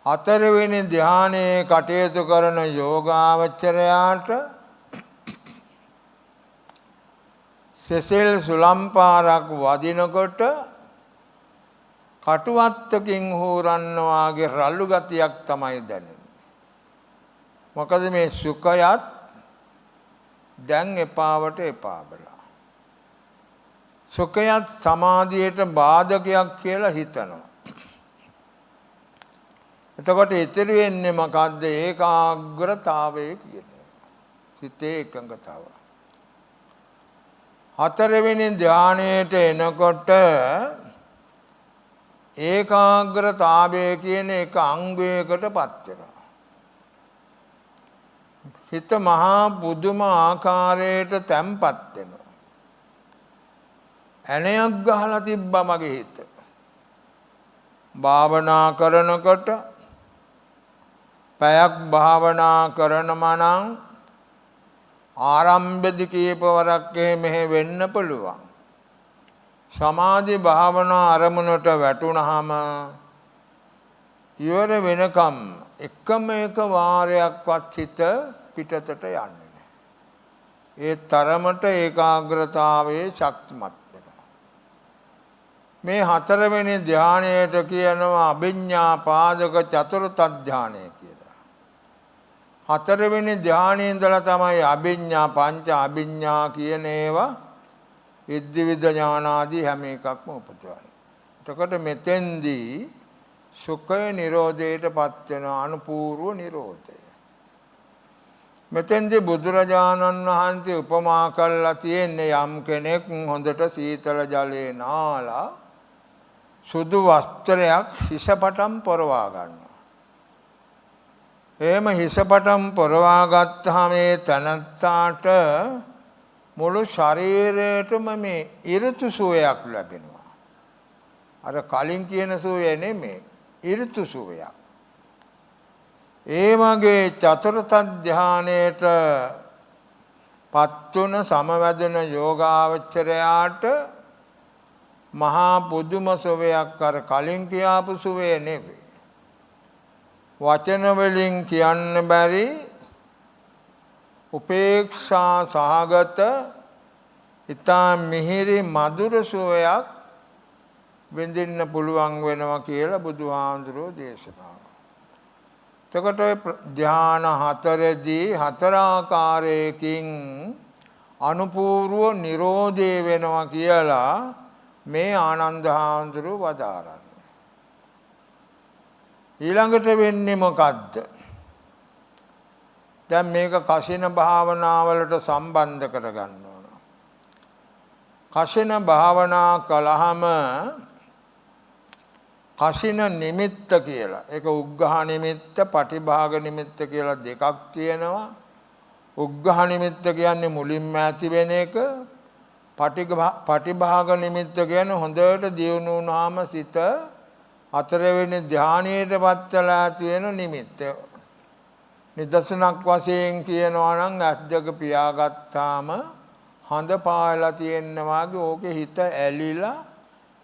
හතරවෙනි ධානයේ කටයුතු කරන යෝගාවචරයාට සිසිල් සුළම් පාරක් වදිනකොට කටුවත්තකින් හූරන්න වාගේ රළු ගතියක් තමයි දැනෙන්නේ. මොකද මේ සුඛයත් දැන් එපාවට එපා බලා. සුඛයත් සමාධියට බාධකයක් කියලා හිතනවා. එතකොට ඉතිරි වෙන්නේ මොකද්ද? ඒකාග්‍රතාවය කියන්නේ. සිතේ එකඟතාව. හතරවෙනි ධානයේට එනකොට ඒකාග්‍රතාවය කියන එක අංගයකටපත් වෙනවා. හිත මහා පුදුම ආකාරයට තැම්පත් වෙනවා. ඇණයක් ගහලා තිබ්බා මගේ හිත. භාවනා කරනකොට පැයක් භාවනා කරනම නම් ආරම්භදී කීපවරක් මෙහෙ වෙන්න පුළුවන්. සමාධි භාවනා අරමුණට වැටුණාම ඉවර වෙනකම් එකම එක වාරයක්වත් හිත පිටතට යන්නේ නැහැ. ඒ තරමට ඒකාග්‍රතාවයේ ශක්තිමත් වෙනවා. මේ හතරවෙනි ධානයට කියනවා අභිඥා පාදක චතුර්ථ ධානය කියලා. හතරවෙනි ධානයේ ඉඳලා තමයි අභිඥා පංච අභිඥා කියන ඒවා ඉද්ධිවිද ඥානාදී හැම එකක්ම උපදවන්නේ. එතකොට මෙතෙන්දී සුඛය නිරෝධයටපත් වෙන අනුපූර්ව නිරෝධය. මෙතෙන්දී බුදුරජාණන් වහන්සේ උපමා කළා තියෙන්නේ යම් කෙනෙක් හොඳට සීතල ජලේ නාලා සුදු වස්ත්‍රයක් හිසපටම් පොරවා ගන්නවා. එහෙම හිසපටම් පොරවා ගත්තාම මේ තනත්තාට මුළු ශරීරයටම මේ ඍතු සුවයක් ලැබෙනවා. අර කලින් කියන සුවය නෙමෙයි ඍතු සුවයක්. ඒ වගේ චතුර්ථ ධානයේට පත්තුන සමවැදෙන යෝගාවචරයාට මහා පුදුම සුවයක් අර කලින් කියාපු සුවය නෙවෙයි. වචන වලින් කියන්න බැරි උපේක්ෂා සහගත ඊතා මිහිරි මధుර සුවයක් විඳින්න පුළුවන් වෙනවා කියලා බුදුහාඳුරෝ දේශනා. එතකොට ධ්‍යාන හතරදී හතර ආකාරයකින් අනුපූර්ව නිරෝධය වෙනවා කියලා මේ ආනන්ද හාමුදුරුවෝ වදාරන්නේ. ඊළඟට වෙන්නේ මොකද්ද? දැන් මේක කසින භාවනාවලට සම්බන්ධ කරගන්න ඕන. කසින භාවනා කළාම කසින නිමිත්ත කියලා. ඒක උග්ඝහ නිමිත්ත, පටිභාග නිමිත්ත කියලා දෙකක් තියෙනවා. උග්ඝහ නිමිත්ත කියන්නේ මුලින්ම ඇති වෙන එක. පටිභාග නිමිත්ත කියන්නේ හොඳට දියුණු වුණාම සිත හතරවෙනි ධානයේටපත් වෙලා ඇති වෙන නිමිත්ත. නිදර්ශනක් වශයෙන් කියනවා නම් ඇස් දෙක පියාගත්තාම හඳ පායලා තියෙන වාගේ ඕකේ හිත ඇලිලා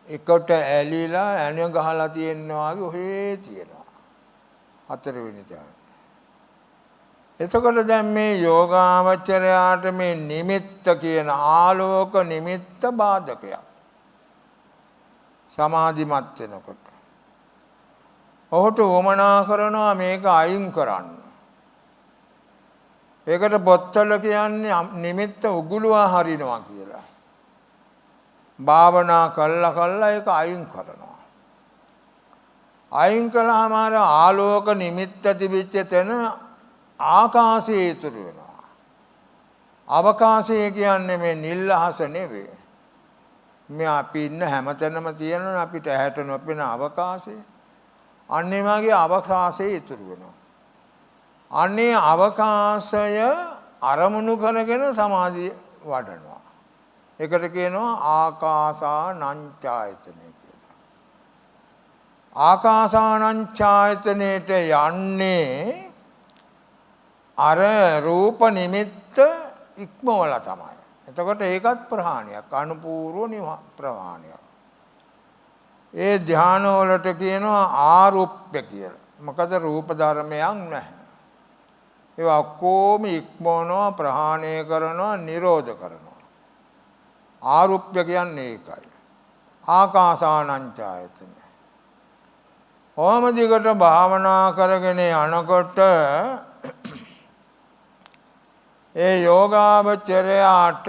එකට ඇලිලා ඇණ ගහලා තියෙනවා වගේ ඔහේ තියෙනවා හතරවෙනි ධානය. එතකොට දැන් මේ යෝගාවචරයාට මේ නිමිත්ත කියන ආලෝක නිමිත්ත බාධකයක්. සමාධිමත් වෙනකොට ඔහුට වමනා කරනවා මේක අයින් කරන්න. ඒකට පොත්වල කියන්නේ නිමිත්ත උගුලුවා හරිනවා කියලා. භාවනා කළා ඒක අයින් කරනවා. අයින් කළාම අර ආලෝක නිමිත්ත තිබිච්ච තැන ආකාශයේ ඉතුරු වෙනවා. අවකාශය කියන්නේ මේ නිල් අහස නෙවෙයි. මේ අපි ඉන්න හැමතැනම තියෙනවා අපිට ඇහැට නොපෙනෙන අවකාශය. අන්නේ වගේ අවකාශයේ ඉතුරු වෙනවා. අනේ අවකාශය අරමුණු කරගෙන සමාධිය වඩනවා. ඒකට කියනවා ආකාසානංචායතනෙ කියලා. ආකාසානංචායතනෙට යන්නේ අර රූප නිමිත්ත ඉක්මවලා තමයි. එතකොට ඒකත් ප්‍රහාණයක්, අනුපූර්ව ප්‍රහාණයක්. ඒ ධාන වලට කියනවා ආරුප්‍ය කියලා. මොකද රූප ධර්මයක් නැහැ. ඒවා ඔක්කොම ඉක්මවනවා, ප්‍රහාණය කරනවා, නිරෝධ කරනවා. ආරුප්‍ය කියන්නේ ඒකයි. ආකාසානංචායතන. ඕම දිගට භාවනා කරගෙන යනකොට ඒ යෝගාවචරයාට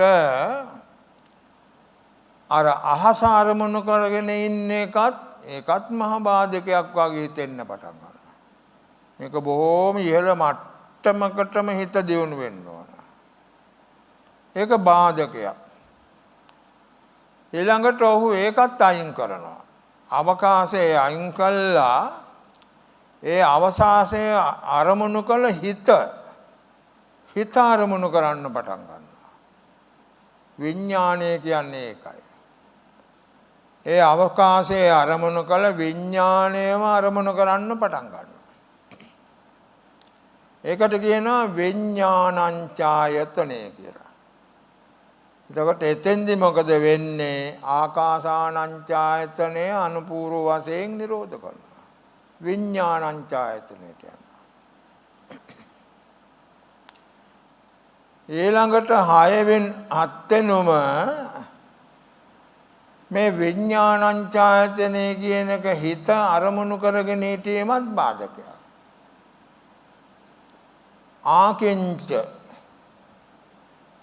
අර අහස අරමුණු කරගෙන ඉන්න ඒකත් මහා බාධකයක් වගේ හිතෙන්න පටන් ගන්නවා. මේක බොහොම ඉහළ මට්ටමකටම හිත දියුණු වෙන්න ඕන. ඒක බාධකයක්. ඊළඟට ඔහු ඒකත් අයින් කරනවා. අවකාශයේ අයින් කළා ඒ අවකාශයේ අරමුණු කළ හිත අරමුණු කරන්න පටන් ගන්නවා. විඥාණය කියන්නේ ඒකයි. ඒ අවකාශයේ අරමුණු කළ විඥාණයම අරමුණු කරන්න පටන් ගන්නවා. ඒකට කියනවා විඥානංචායතනෙ කියලා. එතකොට එතෙන්දි මොකද වෙන්නේ? ආකාසානංචායතනෙ අනුපූර්ව වශයෙන් නිරෝධ කරනවා. විඥානංචායතනෙට යනවා. ඊළඟට 7 වෙනුම මේ විඥානංචායතනෙ කියන එක හිත අරමුණු කරගෙන සිටීමත් බාධකයක්. ආකින්ච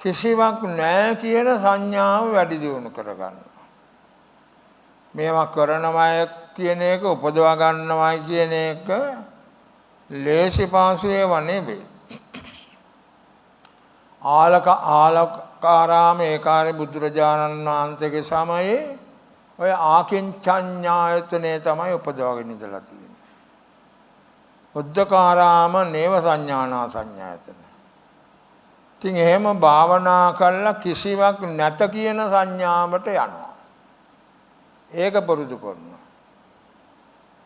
කිසිවක් නැහැ කියන සංඥාව වැඩි දියුණු කරගන්නවා. මේවා කරනවාය කියන එක උපදවා ගන්නවායි කියන එක ලේසි පාසු ඒවා නෙවෙයි. ආලකාරාම ඒ කාලේ බුදුරජාණන් වහන්සේගේ සමයේ ඔය ආකින්චඤ්ඤායතනෙ තමයි උපදවාගෙන ඉඳලා තියෙන්නේ. උද්දකාරාම නේව සංඥානා සංඥායතන. ඉතින් එහෙම භාවනා කළා කිසිවක් නැත කියන සංඥාවට යනවා. ඒක පුරුදු කරනවා.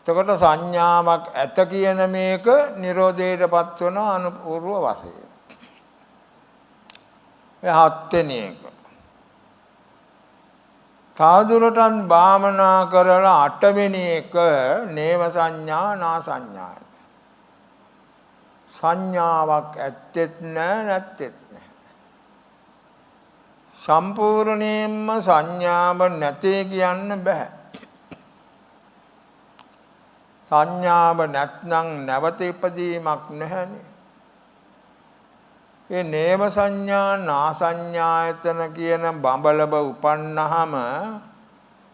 එතකොට සංඥාවක් ඇත කියන මේක නිරෝධයටපත් වෙන අනුපූර්ව වශයෙන්. ඒ 7 වෙනි එක. සාදුරටන් භාවනා කරලා 8 වෙනි එක නේව සංඥා නා සංඥාය. සංඥාවක් ඇත්තෙත් නැත්තෙත් නැහැ. සම්පූර්ණයෙන්ම සංඥාව නැතේ කියන්න බෑ. සංඥාව නැත්නම් නැවත ඉපදීමක් නැහැනේ. ඒ නේව සංඥා නා සංඥායතන කියන බඹලබ උපන්නහම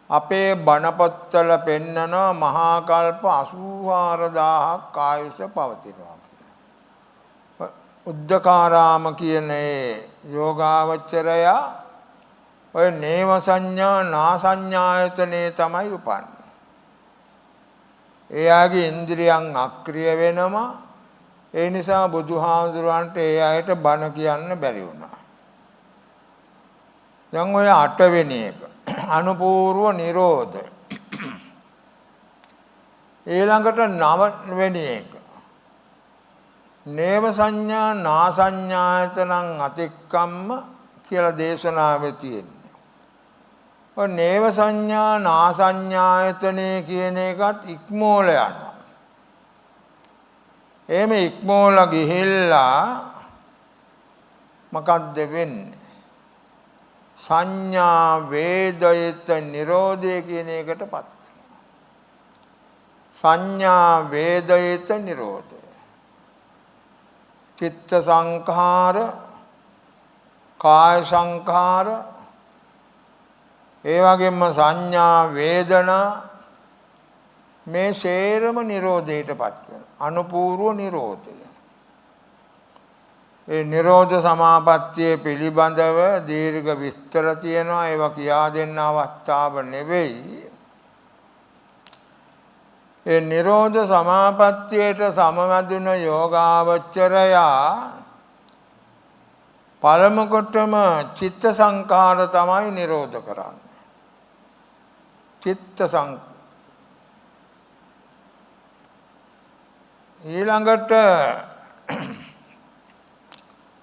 අපේ බණපොත්වල පෙන්නන මහා කල්ප 84000ක් ආයුෂ පවතිනවා කියලා. උද්දකාරාම කියන ඒ යෝගාවචරය ඔය නේව සංඥා නා සංඥායතනේ තමයි උපන්නේ. එයාගේ ඉන්ද්‍රියන් අක්‍රිය වෙනවා. ඒ නිසා බුදුහාමුදුරන්ට ඒ අයට බණ කියන්න බැරි වුණා. දැන් ඔය 8 වෙනි එක අනුපූර්ව නිරෝධ. ඊළඟට 9 වෙනි එක නේව සංඥා නා සංඥායතනං අතික්කම්ම කියලා දේශනාවේ තියෙනවා. ඔය නේව සංඥා නා සංඥායතනේ කියන එකත් ඉක්මෝල යනවා. එහෙම ඉක්මෝලා ගිහිල්ලා මොකද්ද වෙන්නේ? සංඥා වේදයිත නිරෝධය කියන එකටපත් වෙනවා. සංඥා වේදයිත නිරෝධය. චිත්ත සංඛාර, කාය සංඛාර, ඒ වගේම සංඥා වේදනා මේ සේරම නිරෝධයටපත් වෙනවා. අනුපූර්ව නිරෝධය. ඒ නිරෝධ සමාපත්තිය පිළිබඳව දීර්ඝ විස්තර තියෙනවා. ඒවා කියා දෙන්න අවස්ථාව නෙවෙයි. ඒ නිරෝධ සමාපත්තියට සමවැදුන යෝගාවචරයා පළමු කොටම චිත්ත සංඛාර තමයි නිරෝධ කරන්නේ. චිත්ත සංඛාර ඊළඟට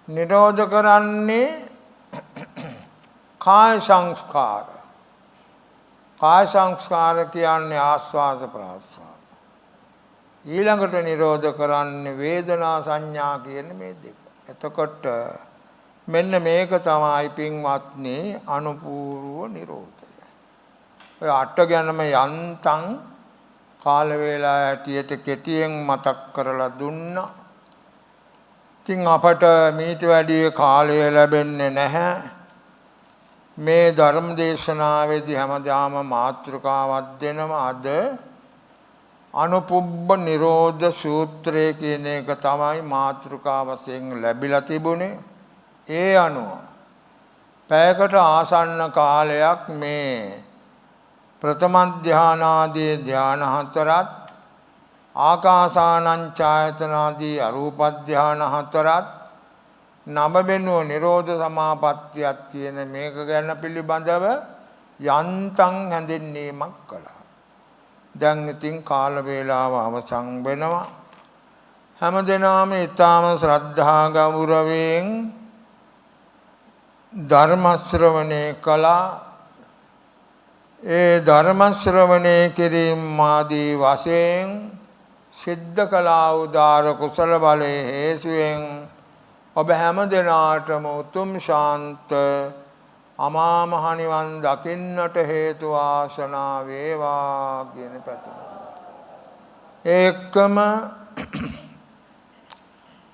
නිරෝධ කරන්නේ කාය සංස්කාර. කාය සංස්කාර කියන්නේ ආස්වාද ප්‍රාස්වාද. ඊළඟට නිරෝධ කරන්නේ වේදනා සංඥා කියන මේ දෙක. එතකොට මෙන්න මේක තමයි පින්වත්නි අනුපූර්ව නිරෝධය. ඔය 8 ගැනම යන්තම් කාල වේලා ඇටියට කෙටියෙන් මතක් කරලා දුන්නා. ඉතින් අපට මීට වැඩි කාලය ලැබෙන්නේ නැහැ. මේ ධර්ම දේශනාවේදී හැමදාම මාතෘකාවක් දෙනවා. අද අනුපුබ්බ නිරෝධ සූත්‍රය කියන එක තමයි මාතෘකාව වශයෙන් ලැබිලා තිබුණේ. ඒ අනුව පැයකට ආසන්න කාලයක් මේ ප්‍රථම ධානාදී ධාන හතරත් ආකාසානං ඡායතනාදී අරූප ධාන හතරත් නවවෙනුව නිරෝධ සමාපත්තියත් කියන මේක ගැන පිළිබඳව යන්තම් හැඳින්වීමක් කළා. දැන් ඉතින් කාල වේලාව අවසන් වෙනවා. හැමදෙනාම ඊටාම ශ්‍රද්ධා ගෞරවයෙන් ධර්ම ශ්‍රවණය කළා. ඒ ධර්ම ශ්‍රවණය කිරීම ආදී වශයෙන් සිද්ධ කළා උදාර කුසල බලයේ හේතුවෙන් ඔබ හැම දිනාටම උතුම් ශාන්ත අමා මහ නිවන් දකින්නට හේතු වාසනා වේවා කියන පැතුම. ඒකම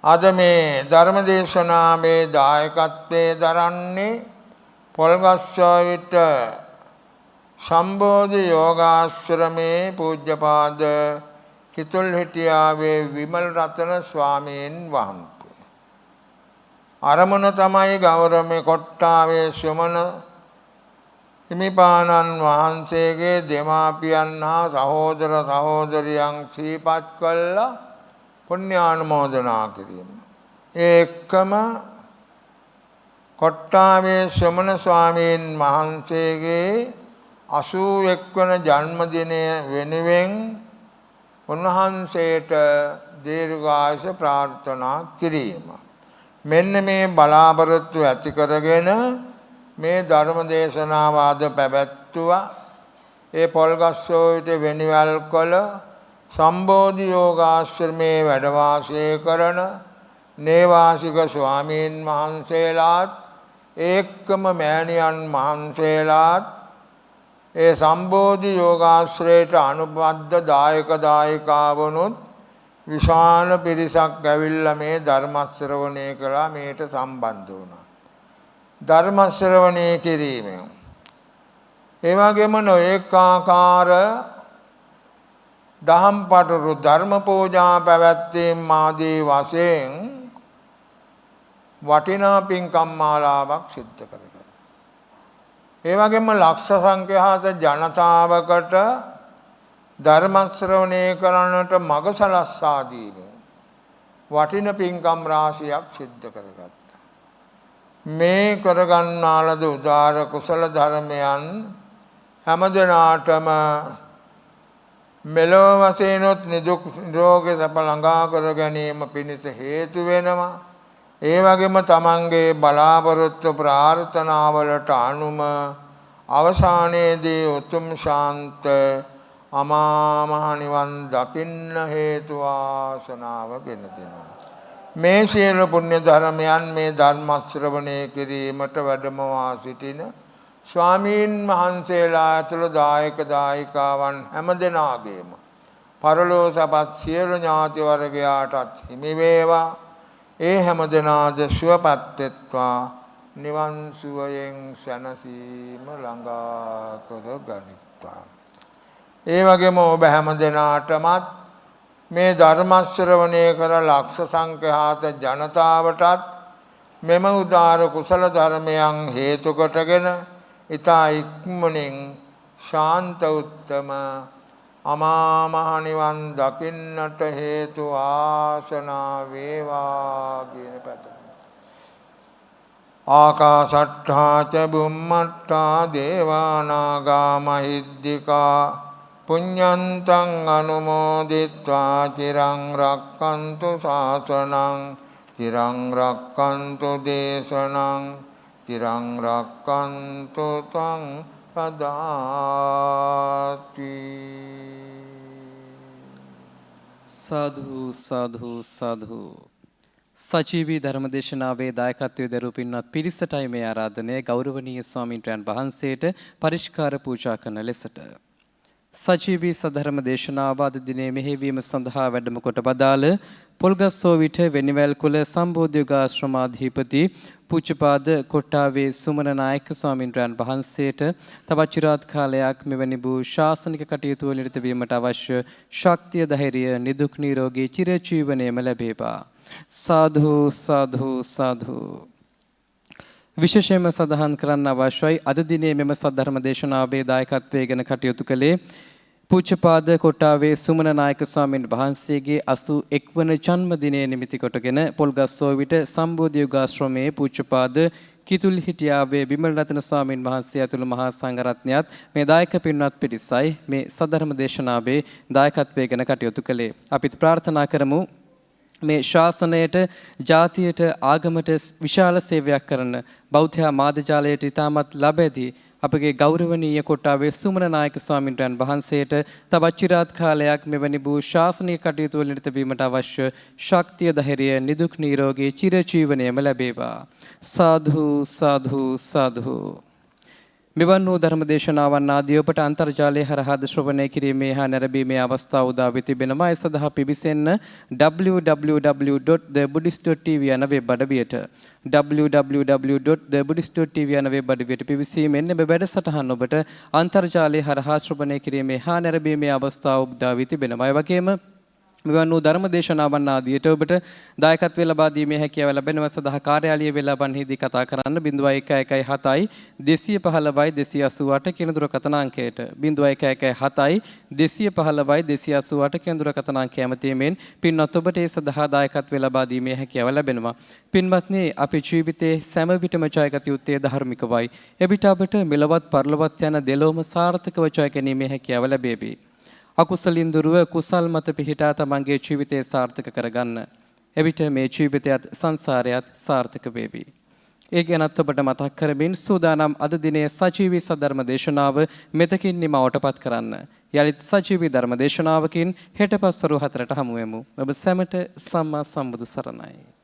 අද මේ ධර්ම දේශනාවේ දායකත්වයේ දරන්නේ පොල්ගස්සවිට සම්බෝධි යෝගාශ්‍රමේ පූජ්‍යපාද කිතුල්හිටියාවේ විමල් රතන ස්වාමීන් වහන්සේ. අරමුණ තමයි ගෞරවමේ කොට්ටාවේ සුමන හිමිපාණන් වහන්සේගේ දෙමාපියන් හා සහෝදර සහෝදරියන් සිහිපත් කළා පුණ්‍යානුමෝදනා කිරීම. ඒකම කොට්ටාවේ සුමන ස්වාමීන් වහන්සේගේ 81 වන ජන්මදිනය වෙනුවෙන් උන්වහන්සේට දීර්ඝායුෂ ප්‍රාර්ථනා කිරීම. මෙන්න මේ බලාපොරොත්තු ඇති කරගෙන මේ ධර්ම දේශනාව අද පැවැත්වුවා. ඒ පොල්ගස්සෝවිට වෙනිවැල් කළ සම්බෝධි යෝගාශ්‍රමයේ වැඩ වාසය කරන නේවාසික ස්වාමීන් වහන්සේලාත් ඒකම මෑණියන් වහන්සේලාත් ඒ සම්බෝධි යෝගාශ්‍රයට අනුබද්ධ දායක දායිකාවනුත් විශාල පිරිසක් ඇවිල්ලා මේ ධර්ම ශ්‍රවණය කළා. මේට සම්බන්ධ වුණා. ධර්ම ශ්‍රවණය කිරීමෙන් ඒ වගේම නොඑක ආකාර දහම් පටරු ධර්ම පූජා පැවැත්වීම ආදී වශයෙන් වටිනා පින්කම් මාලාවක් සිද්ධ කරගන්නවා. ඒ වගේම ලක්ෂ සංඛ්‍යාත ජනතාවකට ධර්ම ශ්‍රවණය කරන්නට මඟ සලස්වා දීමෙන් වටින පින්කම් රාශියක් සිද්ධ කරගත්තා. මේ කරගන්නා ලද උදාර කුසල ධර්මයන් හැමදෙනාටම මෙලොව වශයෙන්ොත් නිදුක් නිරෝගී සැප ළඟා කර ගැනීම පිණිස හේතු වෙනවා. ඒ වගේම තමන්ගේ බලාපොරොත්තු ප්‍රාර්ථනාවලට අනුම අවසානයේදී උතුම් ශාන්ත අමා මහ නිවන් දකින්න හේතු වාසනාව ගෙන දෙනවා. මේ සියලු පුණ්‍ය ධර්මයන් මේ ධර්ම ශ්‍රවණය කිරීමට වැඩමවා සිටින ස්වාමීන් වහන්සේලා ඇතුළු දායක දායිකාවන් හැමදෙනාගේම පරලෝ සපත් සියලු ඥාති වර්ගයාටත් හිමි වේවා. ඒ හැමදෙනාද සුවපත් වෙත්වා නිවන් සුවයෙන් සැනසීම ළඟා කර ගනිත්වා. ඒ වගේම ඔබ හැමදෙනාටමත් මේ ධර්ම ශ්‍රවණය කර ලක්ෂ සංඛ්‍යාත ජනතාවටත් මෙම උදාර කුසල ධර්මයන් හේතු කොටගෙන ඊතා ඉක්මනින් ශාන්ත උත්තම අමා මහ නිවන් දකින්නට හේතු ආසනා වේවා කියන පැතුම. ආකාශට්ඨා ච බුම්මට්ඨා දේවා නාග මහිද්దికා පුඤ්ඤන්තං අනුමෝදිත්වා චිරං රක්ඛන්තු ශාසනං චිරං රක්ඛන්තු දේශනං චිරං රක්ඛන්තු තං සදාති. සාධු සාධු සාධු. සජීවී ධර්මදේශනාවේ දායකත්වයේ දරූ පින්වත් පිරිසටයි මේ ආරාධනය ගෞරවනීය ස්වාමීන් වහන්සේට පරිස්කාර පූජා කරන ලෙසට. සජීවී සධර්ම දේශනාව අද දිනේ මෙහෙවීම සඳහා වැඩම කොට බදාළ පොල්ගස්සෝවිට වෙනිවැල් කුල සම්බෝධියෝගාශ්‍රමාධිපති පූජ්‍යපාද කොට්ටාවේ සුමන නායක ස්වාමීන් වහන්සේට තවත් চিරාත් කාලයක් මෙවැනි වූ ශාසනික කටයුතු වල නිරත වීමට අවශ්‍ය ශක්තිය ධෛර්යය නිදුක් නිරෝගී චිරජීවනයේම ලැබේවා. සාධු සාධු සාධු. විශේෂයෙන්ම සඳහන් කරන්න අවශ්‍යයි අද දිනේ මෙම සද්ධර්ම දේශනාවේ දායකත්වයේ ගැන කටයුතු කළේ පූජ්‍යපාද කොට්ටාවේ සුමන නායක ස්වාමීන් වහන්සේගේ 81 වන ජන්මදිනය නිමිති කොටගෙන පොල්ගස්සෝවිට සම්බෝධියෝගාශ්‍රමයේ පූජ්‍යපාද කිතුල්හිටියාවේ විමල් රතන ස්වාමීන් වහන්සේ ඇතුළු මහා සංඝරත්නයත් මේ දායක පින්වත් පිරිසයි මේ සද්ධර්ම දේශනාවේ දායකත්වයේ ගැන කටයුතු කළේ. අපිත් ප්‍රාර්ථනා කරමු මේ ශාසනයට ජාතියට ආගමට විශාල සේවයක් කරන බෞද්ධ මාධ්‍ය ජාලයට ඉතාමත් ලැබෙදී අපගේ ගෞරවනීය කොට්ටාවේ සුමන නායක ස්වාමින්වයන් වහන්සේට තවත් চিරාත් කාලයක් මෙවැනි වූ ශාසනික කටයුතු වල නිරත වීමට අවශ්‍ය ශක්තිය ධෛර්යය නිදුක් නිරෝගී චිරජීවනයේම ලැබේවා. සාදු සාදු සාදු. මෙවන් වූ ධර්ම දේශනාවන් ආදී ඔබට අන්තර්ජාලය හරහා ශ්‍රවණය කිරීමේ හා නැරඹීමේ අවස්ථාව උදා වී තිබෙනවා. ඒ සඳහා පිවිසෙන්න www.thebuddhist.tv යන වෙබ් අඩවියට www.thebuddhist.tv යන වෙබ් අඩවියට පිවිසීමෙන් මේ වැඩසටහන ඔබට අන්තර්ජාලය හරහා ශ්‍රවණය කිරීමේ හා නැරඹීමේ අවස්ථාව උදා වී තිබෙනවා. ඒ වගේම මෙවන් වූ ධර්ම දේශනාවන් ආදියට ඔබට දායකත්වය ලබා දීමේ හැකියාව ලැබෙනවා. සදා කාර්යාලීය වෙලාවන්හිදී කතා කරන්න 0117 215 288 කියන දුරකථන අංකයට 0117 215 288 කියන දුරකථන අංකය ඇමතීමෙන් පින්වත් ඔබට ඒ සදා දායකත්වය ලබා දීමේ හැකියාව ලැබෙනවා. පින්වත්නි, අපි ජීවිතයේ සෑම විටම ජයගත යුත්තේ ධර්මිකවයි. එවිට අපට මෙලවත් පරලොවත් යන දෙලොවම සාර්ථකව ජය ගැනීමේ හැකියාව ලැබේවි. අකුසලින් දුරව කුසල් මත පිහිටා තමන්ගේ ජීවිතය සාර්ථක කරගන්න. එවිට මේ ජීවිතයත් සංසාරයත් සාර්ථක වේවි. ඒ ගැනත් ඔබට මතක් කරමින් සූදානම් අද දිනේ සජීවී සද්ධර්ම දේශනාව මෙතකින් නිමවටපත් කරන්න. යලිත් සජීවී ධර්ම දේශනාවකින් හෙට පස්වරු 4ට හමු වෙමු. ඔබ සැමට සම්මා සම්බුදු සරණයි.